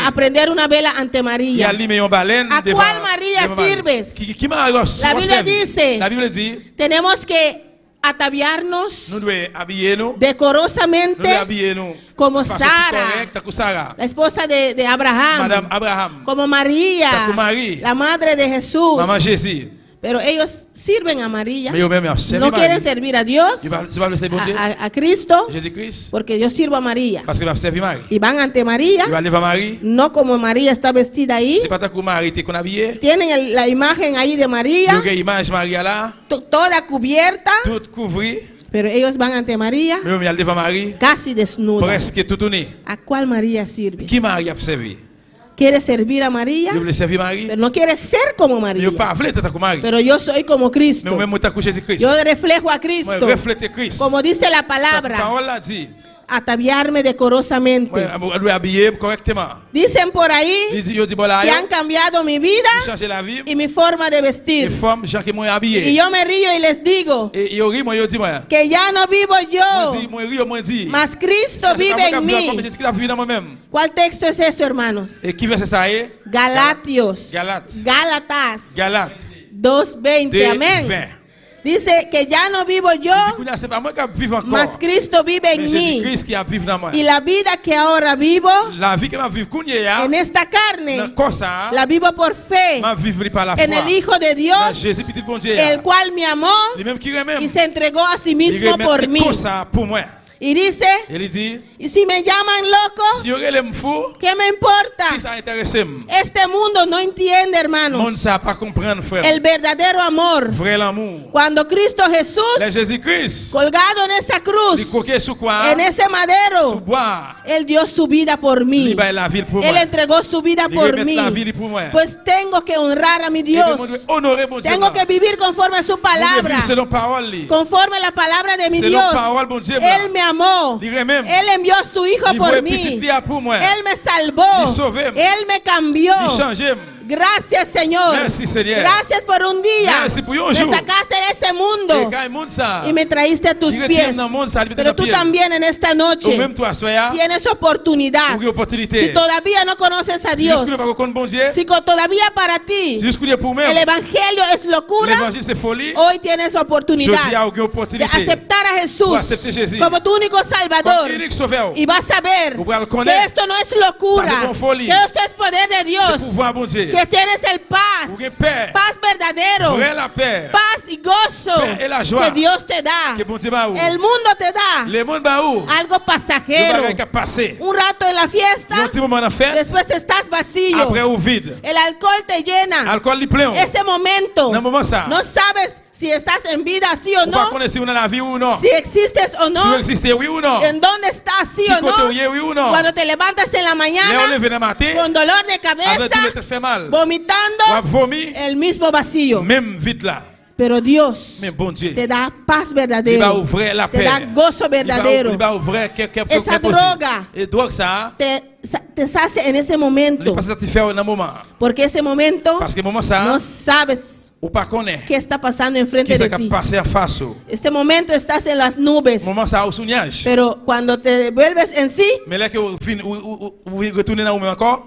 a prender una vela ante Il a María. limé une baleine ¿A devant cuál María devant Marie. sirves? Qui Marie La Biblia dice, La Bible dit, tenemos que ataviarnos nous devons habiller nous. Nous decorosamente devons habiller nous. como Façon Sara, correcte, comme Sarah. la esposa de Abraham, Madame Abraham. como María, Como María. la madre de Jesús. Maman Jésus. Pero ellos sirven a María. Mais eux-mêmes, ils servent No quieren Marie. servir a Dios, Tu vas le servir bon Dieu. a Cristo, Jésus-Christ. porque yo sirvo a María. Parce qu'il va servir Marie. Y van ante María, Il va aller devant Marie. no como María está vestida ahí. C'est pas tant que Marie était qu'on habillé. Tienen la imagen ahí de Il y María, a une image Marie là. toda cubierta, Toute couvrie. pero ellos van ante María Mais eux-mêmes, ils devant Marie. casi desnudas. Presque tout tourné. ¿A cuál María sirve? Qui Marie a servi? Quiere servir a María, Ils voulaient servir Marie. pero no quiere ser como Mais María. ils pas voulu être comme Marie. Pero yo soy como Mais Cristo. eux-mêmes, ils ont Jésus-Christ. Yo reflejo a Moi, Cristo. refléter Christ. Como dice la La palabra, parole l'a dit. ataviarme decorosamente. Moi, je dois habiller correctement. Dicen por ahí Ils disent voilà, que han cambiado mi vida ils changent la vie. y mi forma de Les vestir. femmes, gens qui m'ont Y habillé. yo me río y les digo Et ils rient, moi, ils disent moi. que ya no vivo yo, Moi, ris, moi, dis. mas Cristo vive en mí. Jésus-Christ a vécu dans moi-même. ¿Cuál texto es eso, hermanos? Et qui verset ça est? Galatios. Galates. Gálatas Galates 2:20. 2, Amén. 20. Dice que ya no vivo yo, C'est pas moi qui vive encore. mas Cristo vive Mais en mí. Jésus-Christ qui a vécu dans moi. Y la vida que ahora vivo La vie que m'a vécu en esta dans carne, cosa, la vivo por fe m'a vécu par la foi. en el Hijo de Dans Dios, Jésus petit bon Dieu. el cual me amó Les mêmes qui remet. y se entregó a sí Il mismo por remet mí. cosa pour moi. Y dice, Il dit, y si me llaman loco, si y aurait les fous, ¿qué me importa? qui ça intéressé? Este mundo no entiende, Monde hermanos, ça pas comprendre frère. el verdadero amor. Vrai l'amour. Cuando Cristo Le Jesús, Jésus-Christ, colgado en esa il cruz, coquet sous quoi? en ese Sous madero, bois. Él dio su vida por mí. Il va la ville pour Él moi. entregó su vida Il por remet mí. la vie pour moi. Pues tengo que honrar a mi Et Dios. moi, je dois honorer mon Dieu. Tengo que vivir conforme a su Moi, je palabra. vis selon parole. Conforme a la palabra de mi Selon Dios. parole, bon Dieu, Él me amó. Il remet. Él envió a su hijo Il por voit mí. petit dia pour moi. Él me salvó. Il sauvé. Él me cambió. Il change. Gracias, Señor. Merci, Seigneur. Gracias por un día. Merci pour un Me jour. sacaste de ese Et mundo quand il monte ça, y me traíste a tus Il retire pies. dans le monde, ça libère Pero dans tú pied. también en esta ou noche même toi, soya, tienes oportunidad. ou une opportunité. Si todavía no conoces a Si Dios, jusqu'à pas connaître bon Dieu, si todavía para ti si jusqu'à pour moi, el evangelio es locura, l'évangile c'est folie. hoy tienes Je dis à oportunidad aucune de opportunité. aceptar a Pour Jesús accepter Jésus. como tu único Salvador. Comme unique sauveur. Y vas a ver Vous pouvez le que connaître. esto no es locura, Ça, c'est une folie. que esto es poder de C'est Dios, pouvoir bon Dieu. que tienes el paz, Vous avez paix. paz verdadero, Vrai la paix. paz y gozo Paix et la joie. que Dios te da. Que bon Dieu va où? El mundo te da Le monde va où? algo Le pasajero, bagage qui a passé. un rato en la fiesta, Un petit moment en fête. después estás vacío, Après au vide. el alcohol te llena. Alcool li plein. Ese momento, Dans le moment ça. no sabes si estás en vida, sí o Ou pas no, connaître si on a la vie ou non. si existes o Si no, vous existez oui ou non. en dónde estás, sí Si o côté no. oui ou non. Cuando te levantas en la Là on mañana lève le matin. con dolor de Avec cabeza, tout le fait mal. vomitando, Ou a vomi. el mismo vacío. Même vite là. Pero Dios Mais bon Dieu. te da paz Il va verdadero, ouvrir la te paix. da gozo verdadero, Il va ouvrir Esa droga. Et drogue ça. te sacia en ese Il momento, pas satisfaire dans un moment. porque ese momento Parce que moment ça. no sabes Ou pas connaît. qué está pasando Qui enfrente de s'est ti. passé en face. Este momento estás en las nubes, Moment ça au sougnage. pero cuando te vuelves en sí, Mais là que vous retournez dans vous encore.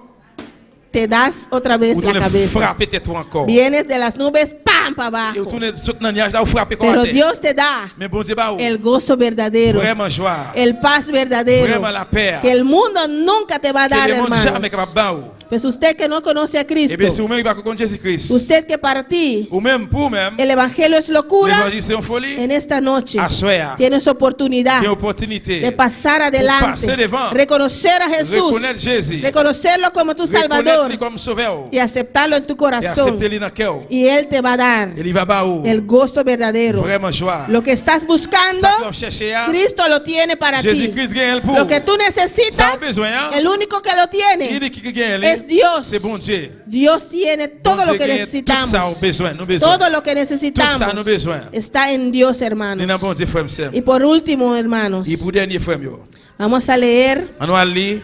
te das otra vez Vous la tournez cabeza. frapper tête encore. Vienes de las nubes, ¡pam! para Et vous abajo. tournez sauter dans le nuage là vous frappez comme Pero terre. Dios te da Mais bon Dieu bah el gozo verdadero, vraiment joie. el paz verdadero, Vraiment la paix. que el mundo nunca te va a Que dar, le monde jamais hermanos. capable de Pues usted que no conoce a Et bien, si Cristo, vous-même pas connaître Jésus-Christ, usted que para ti ou même pour même, el Evangelio es locura, l'évangile c'est une folie, en esta noche assoya, tienes oportunidad une opportunité de pasar passer adelante, devant, reconocer a Jesús, reconnaître Jésus, reconocerlo como tu reconnaître Salvador comme sauveur, y aceptarlo en tu et corazón. accepter-le dans le cœur. Y Él te va a dar Et il va pas où? el gozo verdadero. Vraiment joie. Lo que estás buscando, Ça que vous cherchez, Cristo lo tiene para ti. Jésus-Christ gagne pour. Lo que tú Ça necesitas, a besoin, hein? el único que lo Il tiene est qui gagne, es Dios. c'est bon Dieu. Dios tiene todo Bon lo Dieu que gagne tout ça, necesitamos. nous besoin, nous besoin. Todo lo que Tout ça, necesitamos nous besoin. está en Dios, Nous hermanos. avons bon Dieu, frère, monsieur. Y por último, hermanos, Et pour dernier, frère, yo. vamos a leer On va lire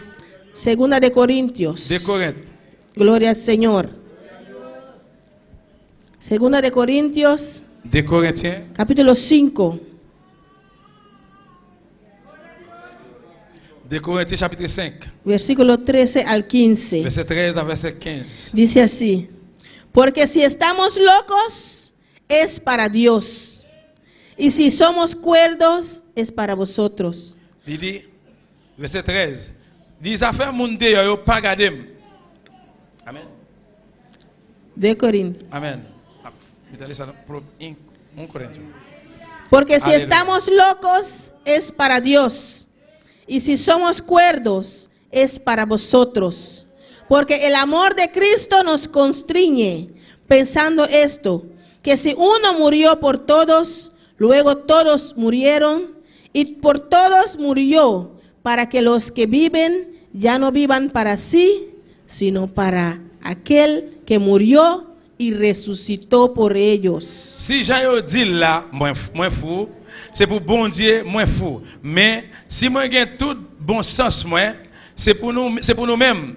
2 de Corintios. de Corinthe. Gloria al Señor. 2 de Corintios, De Corinthiens, capítulo 5, de Corinthiens chapitre 5, versículo 13 al 15. verset 13 à verset 15. Dice así: porque si estamos locos, es para Dios. Y si somos cuerdos, es para vosotros. Il dit, verset 13, les affaires monde yo pas garder. Amen. De Corintios. Amen. Un Corinthians. Porque si Aleluya. estamos locos, es para Dios. Y si somos cuerdos, es para vosotros. Porque el amor de Cristo nos constriñe, pensando esto, que si uno murió por todos, luego todos murieron, y por todos murió, para que los que viven ya no vivan para sí, sino para aquel que murió y resucitó por ellos. Si j'ai dit là, moins fou, c'est pour bon Dieu, moins fou. Mais si moi j'ai tout bon sens moi, c'est pour nous-mêmes.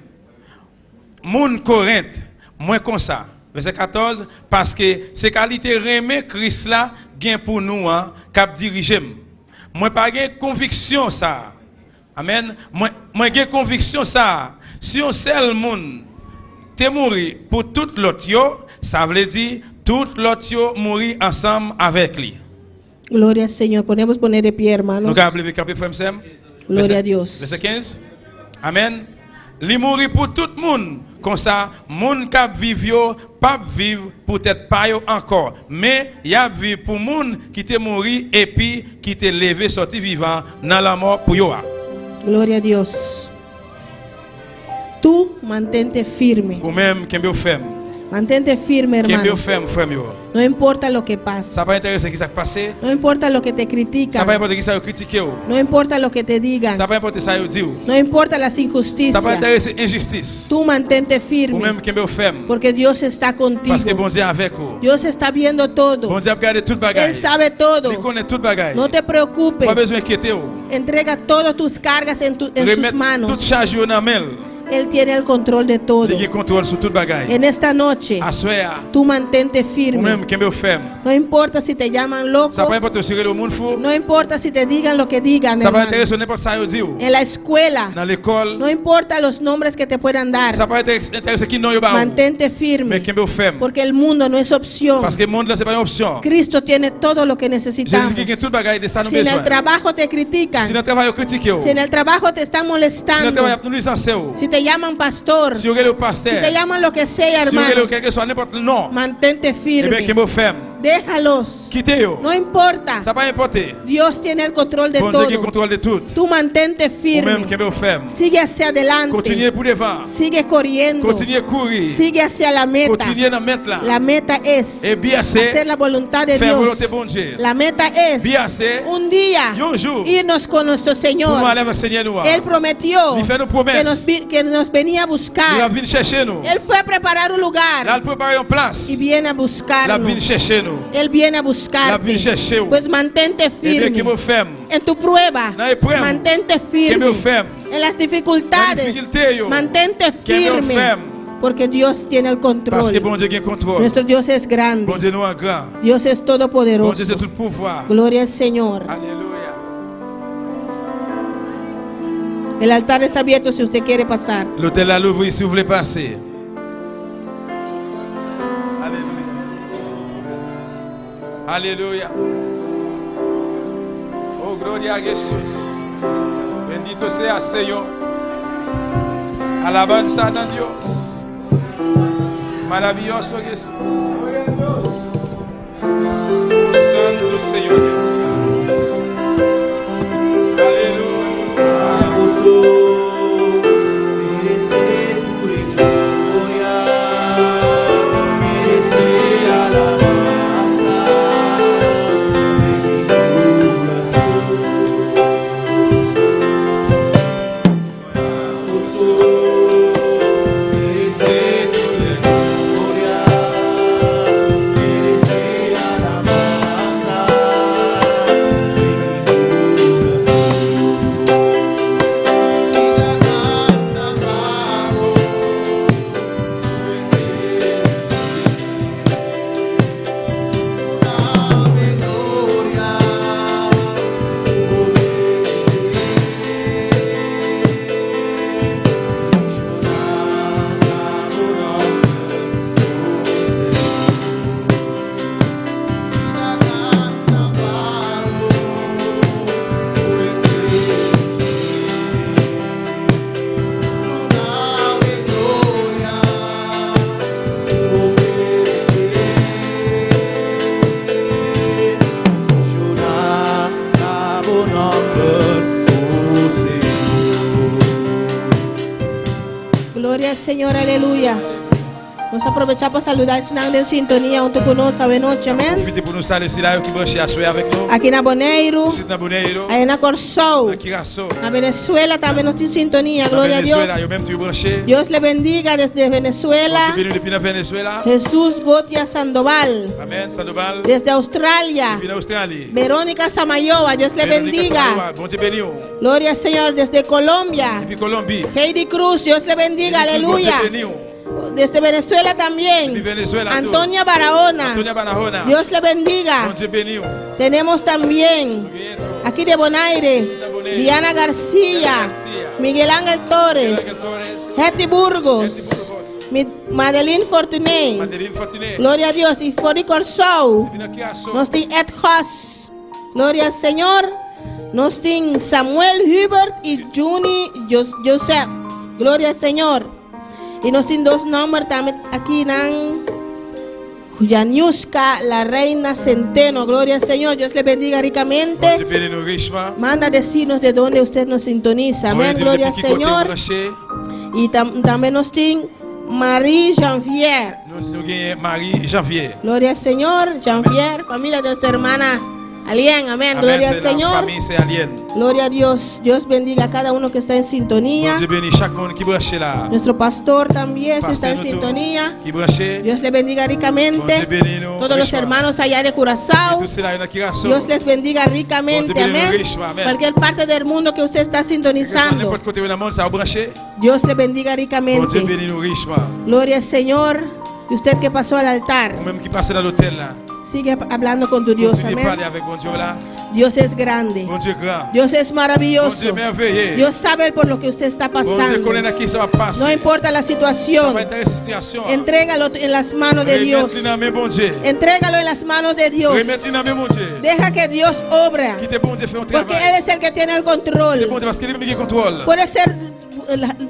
Moun Corinthe, moins comme ça. Verset 14, parce que c'est qualité remet Christ là, gain pour nous, hein, cap diriger. Moi pas gain conviction ça. Amen. Moi gain conviction ça. Si on seul monde te mourir pour tout l'autre yo, ça veut dire tout l'autre yo mourir ensemble avec lui. Gloria al Señor. Podemos poner de pie, hermanos. Nous avons levé camper frère Sam. Gloria a Dios. Verset 15. Amen. Li mourir pour tout le monde. Comme ça, moun k'ap viv yo, pas vivre peut-être pas yo encore, mais y a vivre pour moun qui te mouri et puis qui te levé sorti vivant dans la mort pour yo. Gloria a Dios. Tú mantente firme. Ou même kembe ou ferme. Mantente firme, Kembe ou hermanos. ferme frère yo. No importa lo que pasa. Ça pas intéressé qui ça passé. No importa lo que te Ça critican. pas importe qui ça yo critiqué ou. No importa lo que te digan. Ça pas importe ça yo dit ou. No importa las Ça pas injusticias. intéressé injustice. Tú mantente Ou firme. même kembe ou ferme. Porque Dios está contigo. Parce que bon Dieu avec ou. Dios está viendo todo. Bon Dieu a regardé toute Él bagaille. sabe todo. Il connaît toute bagaille. No te preocupes. Pas besoin d'inquiéter ou. Entrega todas tus cargas en sus Remettre toute manos. charge yo dans main. Él tiene el control de todo. Il contrôle sur toute bagaille. En esta noche, Assoya. tú mantente Ou firme. même kembe ou ferme. No importa si te llaman loco. Ça pas importe si le monde fou. No importa si te digan lo que digan, Ça pas hermanos. intéresser n'importe ça yo dit ou. En la escuela, Dans l'école. no importa los nombres que te puedan dar. Ça pas intéresser qui non yo ba. Mantente Mais firme. kembe ou ferme. Porque el mundo no es opción. Parce que le monde là c'est pas une option. Cristo tiene todo lo que Jésus necesitamos. qui gagne toute bagaille de ça nous Si en besoin. el trabajo te critican, Si notre travail critique ou. si en el trabajo te están Si notre molestando, travail nous licencier ou. si te llaman pastor, Si vous le si pasteur. te llaman lo que sea, Si vous hermanos, le quelque soit n'importe non. mantente Eh bien firme. kembe ou ferme. Déjalos. Quittez yo. No importa. Ça pas importer. Dios tiene el control de Bon Dieu qui todo. contrôle de tout. Tú mantente Ou firme. même kembe ou ferme. Sigue hacia adelante. Continuez pour devant. Sigue corriendo. Continuez courir. Sigue hacia la meta. Continuez dans mettre là. La meta es Et bien hacer c'est la voluntad de faire Dios. volonté bon Dieu. La meta es Bien c'est un día un jour irnos con nuestro pour nous Señor. aller avec Seigneur nous. Él prometió Il fait nos promesses. que nos venía a Il va buscar. venir chercher nous. Él fue a preparar un Là, lugar il prépare une place. y viene a Là, il buscarnos. vient chercher nous. Él viene a Là, il vient buscarte. chercher nous. Pues mantente Et bien qui firme. me ferme. En tu prueba, Na prueba. mantente Que me firme. ferme. En las En dificultades, dificulté, yo. mantente Que me firme. ferme. Porque Dios tiene el Parce que control. bon Dieu gagne contrôle. Nuestro Dios es grande. Bon Dieu nous est grand. Dios es Bon todopoderoso. Dieu c'est tout pouvoir. Gloria al Señor. Alléluia. El altar está abierto si usted quiere pasar. L'hôtel à l'ouvrir si vous voulez passer. Alléluia. Alléluia. Oh, gloria a Jesús. Bendito sea Señor. Alabanza a Dios. Maravilloso Jesús. Oh, Santo Señor Dios. Gloria al Señor, aleluya. Vamos a aprovechar para saludar si están en sintonía junto con nosotros esta noche, amén. Profitez pour nous saluer là qui branché à souhait avec nous. Aquí en Bonaire, Ici dans Bonaire. ahí en Corsou, Dans Curaçao. en Venezuela también nos en sintonía, Dans gloria a Dios. Venezuela, yo même tu branché. Dios le bendiga desde Venezuela. Qui venu depuis dans Venezuela. Jesús Gotia Sandoval, Amen. Sandoval. desde Australia. Depuis Australie. Verónica Samayoa, Dios le bendiga. Bon Dieu béni. Gloria al Señor, desde Colombia. Depuis Colombie. Heidi Cruz, Dios le bendiga, aleluya. Bon Dieu béni. Desde Venezuela también. Depuis Venezuela. Antonia Barahona, Antonia Barahona. Dios le bendiga. Bon Dieu béni. Tenemos también aquí de Bonaire, Diana García, Miguel Ángel Torres, Hetty Burgos, Madeline Fortuné. Madeline Fortuné. Gloria a Dios. Y Fori Corsou, Depuis dans Curaçao. nos tiene Ed Hoss. Gloria al Señor. Nos tiene Samuel Hubert y Juni Joseph. Gloria al Señor. Y nos tiene dos nombres también aquí en Yaniuska, la reina Centeno. Gloria al Señor. Dios le bendiga ricamente. Bon Dieu béni nous richement. Manda decirnos de dónde usted nos sintoniza. Amén. Gloria al Señor. Y también nos tiene Marie Janvier. Nous gagnons Marie Janvier. Gloria al Señor. Janvier, familia de nuestra hermana Alien. Amén. Gloria al Señor. Famille c'est Alien. Gloria a Dios. Dios bendiga a cada uno que está en sintonía. Bon Dieu béni chaque monde qui branché là. Nuestro pastor también está en sintonía. Qui branché. Dios le bendiga Bon ricamente. Dieu béni nous. Todos los hermanos allá de Curazao. Tout cela dans Curaçao. Dios les bendiga ricamente. Bon Dieu béni nous Amén. richement. Amen. Cualquier parte del mundo que usted está sintonizando. N'importe côté dans le monde ça branché. Dios le bendiga Bon Dieu ricamente. béni nous richement. Gloria al Señor. Y usted que pasó al altar, Ou même qui passe dans l'hôtel là. sigue hablando con tu Dios. Continue de parler Amén. avec bon Dieu là. Dios es grande. Bon Dieu grand. Dios es Bon maravilloso. Dieu merveilleux. Dios sabe por lo que usted está Bon Dieu pasando. connaît dans qui ça va passer. No importa la Ça situación. va intéresser la situation. Entrégalo en las manos de Dios. Remettez dans mes bon Dieu. Entrégalo en las manos de Dios. Remettez dans mes bon Dieu. Deja que Dios obra. Quittez bon Dieu fait un Porque travail. Él es el que tiene el C'est bon control. Dieu parce qu'il est le qui contrôle. Puede ser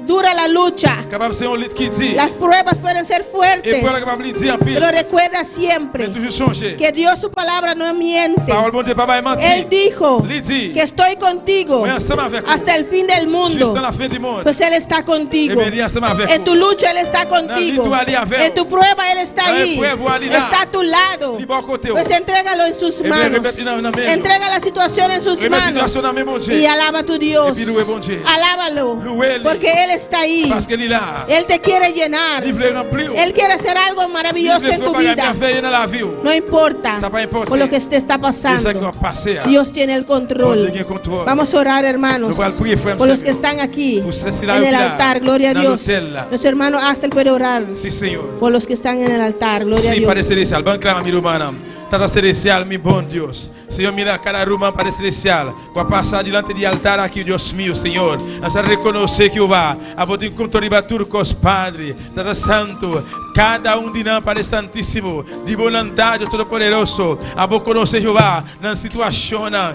dura la lucha. Capable c'est un lit qui dit. Las pruebas pueden ser Et fuertes. pour la capable de dire en pile. Pero recuerda Mais siempre toujours changer. que Dios su palabra no miente. Parole bon Dieu pas va Él mentir. dijo Il dit. que estoy contigo Oui, ensemble avec hasta el fin del mundo. Jusqu'à la fin du monde. Pues Él está contigo. Eh bien, il est ensemble avec En vous. tu lucha Él está contigo. Dans la lutte, il est En tu prueba Él está Dans la ahí. prueba, il est là. Está a tu lado. Il est à côté. Pues entrégalo en sus Eh bien, manos. remettez dans la main. Entrega la situación en sus Remettez la manos. situation dans mes bon Dieu. Y alaba a tu Dios. Et puis louez bon Dieu. Alábalo. Louez-le. Porque Él está ahí. Parce qu'il est là. Él te quiere llenar. Il veut remplir. Él quiere hacer algo maravilloso en tu vida. Dans la vie. No importa Ça va importer. por lo que te está C'est ça qui pasando. va passer. Dios tiene el Bon control. Dieu qui a contrôle. Vamos a orar, hermanos, Nous allons prier, frères, por los que Seigneur. están aquí Pour ceux-ci là, en el là, altar. Gloria a dans Dios. l'hôtel, là. Nuestro hermano Axel puede orar Si, Seigneur. por los que están en el altar. Gloria a Si, Padre Dios. Célestial, bon clam, ami Romana. Tata Celestial, mi bom Deus. Senhor, mira cada irmã, Padre Celestial. Vai passar diante do altar aqui, Deus meu, Senhor. Nós vamos reconhecer que vai. A poder encontrar tudo com os padres. Tata Santo. Cada de nós, Padre Santíssimo. De boa vontade, Todo-Poderoso. A poder conhecer Jeová. Na situação, na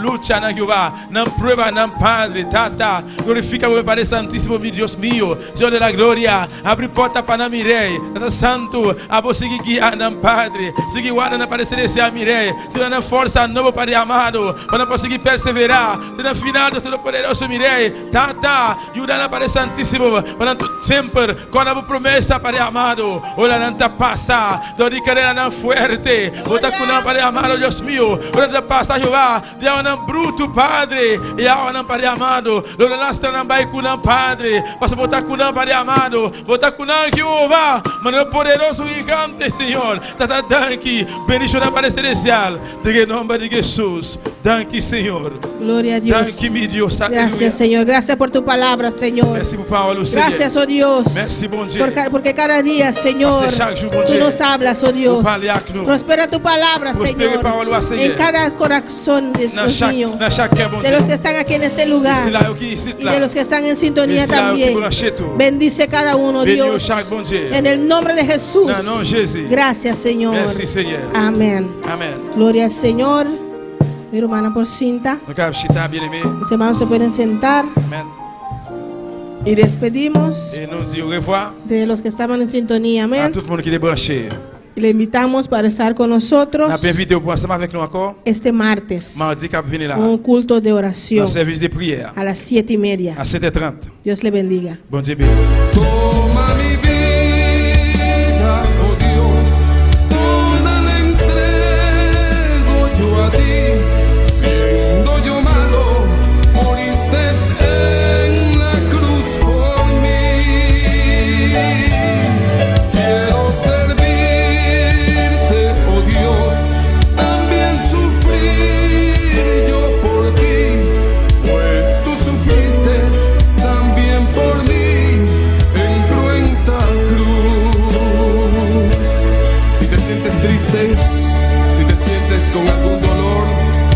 luta, na Jeová. Na prova, na Padre. Tata. Glorifica o Padre Santíssimo, meu Deus meu. Senhor da glória. Abre porta para mirei. Tata Santo. A poder seguir guiar na Padre. Seguir guardando na Padre Celestial, mirei. Senhor, na força nova, Padre amado. Para conseguir perseverar. No final do Todo-Poderoso, mirei. Tata. Ajuda na Padre Santíssimo. Para sempre. Com a promessa, Padre amado, olha nanta passa, dori carreira não fuerte, bota com não Padre amado, Deus meu, olha passa Jeová, Deus não bruto Padre, e a não Padre amado, olha lastra não vai com não Padre, passa botar com não Padre amado, botar com não Jeová, mano poderoso gigante Senhor, tata danke, bendição na Padre Celestial, em nome de Jesus, danke Senhor, gloria a Dios, danke mi Dios, gracias Señor, gracias por tu palabra Señor, merci por Paulo, gracias oh Dios, merci bon Dieu, porque cada día Señor, tú nos hablas oh Dios, prospera tu palabra Señor, en cada corazón de los niños, de los que están aquí en este lugar, y de los que están en sintonía también, bendice cada uno Dios, en el nombre de Jesús, gracias Señor, amén, gloria al Señor. Mi hermana por cinta, mis hermanos se pueden sentar. Y despedimos de los que estaban en sintonía, amén. Y le invitamos para estar con nosotros este martes, un culto de oración a las 7:30. Dios le bendiga. Toma mi vida, oh Dios, toda la entrego yo a ti. Siendo yo malo, moriste en la cruz por mí. Quiero servirte, oh Dios, también sufrir yo por ti, pues tú sufriste también por mí en cruenta cruz. Si te sientes triste, si te sientes con algún dolor,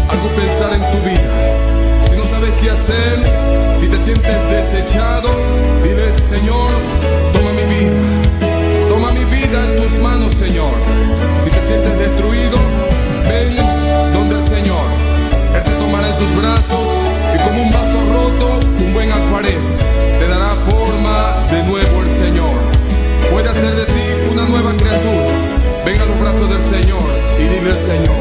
algo pensar en tu vida, si no sabes qué hacer, si te sientes desechado, dile Señor, toma mi vida en tus manos Señor. Si te sientes destruido, ven donde el Señor, Él te tomará en sus brazos y como un vaso roto, un buen acuarel, te dará forma de nuevo el Señor. Puede hacer de ti una nueva criatura. Ven a los brazos del Señor y dile al Señor,